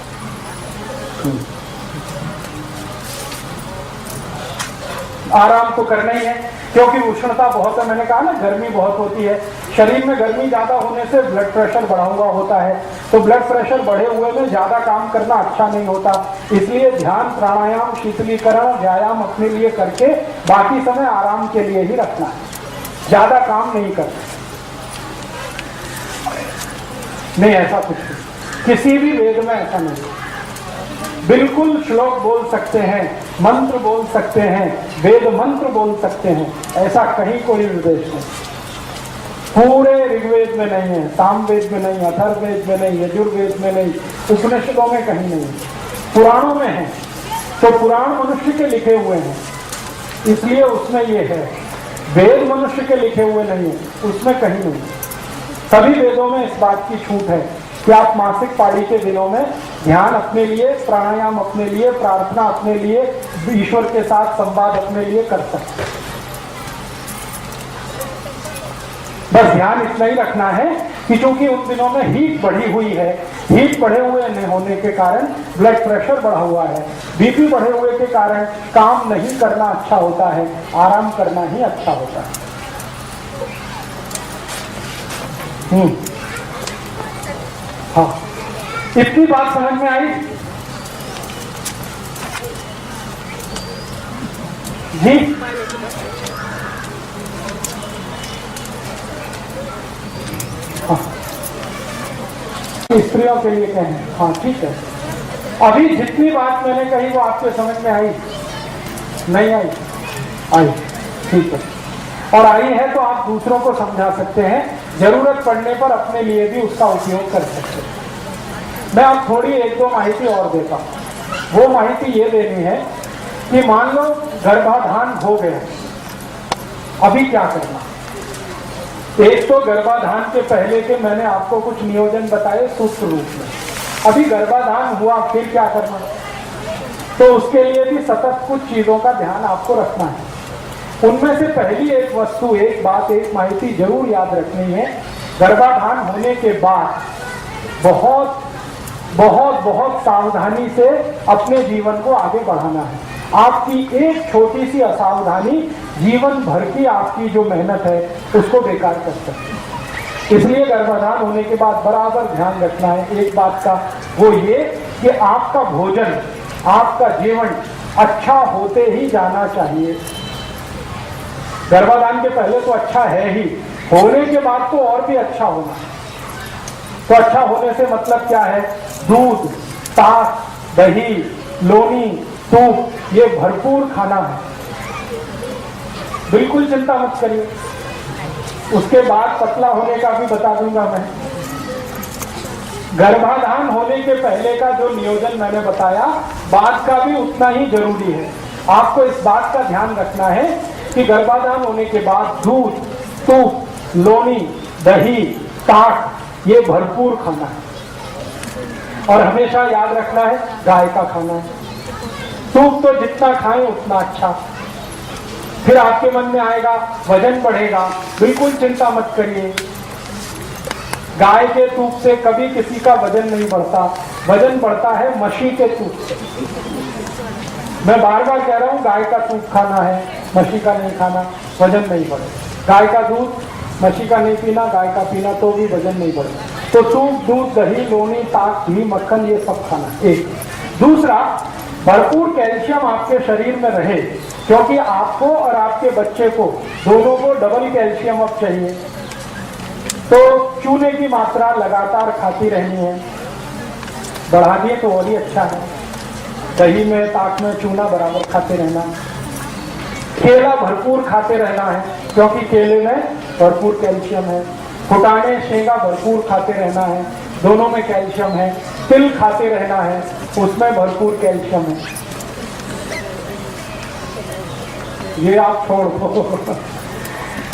आराम तो करना ही है, क्योंकि उष्णता बहुत है। मैंने कहा ना, गर्मी बहुत होती है शरीर में। गर्मी ज्यादा होने से ब्लड प्रेशर बढ़ा हुआ होता है, तो ब्लड प्रेशर बढ़े हुए में ज्यादा काम करना अच्छा नहीं होता। इसलिए ध्यान, प्राणायाम, शीतलीकरण, व्यायाम अपने लिए करके बाकी समय आराम के लिए ही रखना है, ज्यादा काम नहीं करना। नहीं, ऐसा कुछ नहीं, किसी भी वेद में ऐसा नहीं। बिल्कुल श्लोक बोल सकते हैं, मंत्र बोल सकते हैं, वेद मंत्र बोल सकते हैं, ऐसा कहीं कोई निर्देश नहीं। पूरे ऋग्वेद में नहीं है, सामवेद में नहीं, अथर्ववेद में नहीं, यजुर्वेद में नहीं, उपनिषदों में कहीं नहीं, पुराणों में है। तो पुराण मनुष्य के लिखे हुए हैं, इसलिए उसमें ये है। वेद मनुष्य के लिखे हुए नहीं है, उसमें कहीं नहीं। सभी वेदों में इस बात की छूट है कि आप मासिक पाळी के दिनों में ध्यान अपने लिए, प्राणायाम अपने लिए, प्रार्थना अपने लिए, ईश्वर के साथ संवाद अपने लिए कर सकते हैं। बस ध्यान इतना ही रखना है कि चूंकि उन दिनों में हीट बढ़ी हुई है, हीट बढ़े हुए होने के कारण ब्लड प्रेशर बढ़ा हुआ है, बीपी बढ़े हुए के कारण काम नहीं करना अच्छा होता है, आराम करना ही अच्छा होता है। हाँ, इतनी बात समझ में आई जी? हाँ, स्त्रियों के लिए कहें, हाँ ठीक है। अभी जितनी बात मैंने कही वो आपके समझ में आई? नहीं आई? आई, ठीक है। और आई है तो आप दूसरों को समझा सकते हैं, जरूरत पड़ने पर अपने लिए भी उसका उपयोग कर सकते हैं। मैं आप थोड़ी एक दो माहिती और देता हूं। वो माहिती ये देनी है कि मान लो गर्भाधान हो गया, अभी क्या करना। एक तो गर्भाधान के पहले के मैंने आपको कुछ नियोजन बताए सूक्ष्म रूप में। अभी गर्भाधान हुआ, फिर क्या करना, तो उसके लिए भी सतत कुछ चीजों का ध्यान आपको रखना है। उनमें से पहली एक वस्तु, एक बात, एक माहिती जरूर याद रखनी है। गर्भाधान होने के बाद बहुत बहुत बहुत सावधानी से अपने जीवन को आगे बढ़ाना है। आपकी एक छोटी सी असावधानी जीवन भर की आपकी जो मेहनत है उसको बेकार कर सकती है। इसलिए गर्भाधान होने के बाद बराबर ध्यान रखना है एक बात का, वो ये कि आपका भोजन, आपका जीवन अच्छा होते ही जाना चाहिए। गर्भाधान के पहले तो अच्छा है ही, होने के बाद तो और भी अच्छा होना। तो अच्छा होने से मतलब क्या है? दूध, ताक, दही, लोनी, दूध, ये भरपूर खाना है। बिल्कुल चिंता मत करिए। उसके बाद पतला होने का भी बता दूंगा मैं। गर्भाधान होने के पहले का जो नियोजन मैंने बताया, बाद का भी उतना ही जरूरी है। आपको इस बात का ध्यान रखना है कि गर्भाधान होने के बाद दूध, दूध, लोनी, दही, ताक, ये भरपूर खाना है। और हमेशा याद रखना है गाय का खाना है। सूप तो जितना खाएं उतना अच्छा। फिर आपके मन में आएगा वजन बढ़ेगा, बिल्कुल चिंता मत करिए। गाय के दूध से कभी किसी का वजन नहीं बढ़ता, वजन बढ़ता है मशी के दूध से। मैं बार बार कह रहा हूं, गाय का दूध खाना है, मशी का नहीं खाना, वजन नहीं बढ़ेगा। गाय का दूध, मशी का नहीं पीना, गाय का पीना, तो भी वजन नहीं बढ़ेगा। तो सूप, दूध, दही, लोनी, ताक, घी, मक्खन, ये सब खाना। एक दूसरा, भरपूर कैल्शियम आपके शरीर में रहे, क्योंकि आपको और आपके बच्चे को दोनों को डबल कैल्शियम अब चाहिए। तो चूने की मात्रा लगातार खाती रहनी है, बढ़ा दिए तो और ही अच्छा है। दही में, ताक में चूना बराबर खाते रहना। केला भरपूर खाते रहना है, क्योंकि केले में भरपूर कैल्शियम है। फुटाने, शेंगा भरपूर खाते रहना है, दोनों में कैल्शियम है। तिल खाते रहना है, उसमें भरपूर कैल्शियम है। ये आप छोड़ दो,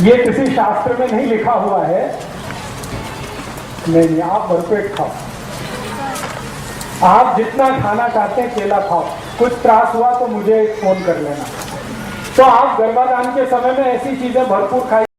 ये किसी शास्त्र में नहीं लिखा हुआ है। नहीं, आप भरपेट खाओ। आप जितना खाना चाहते हैं केला खाओ। कुछ त्रास हुआ तो मुझे फोन कर लेना। तो आप गर्भाधान के समय में ऐसी चीजें भरपूर खाइए।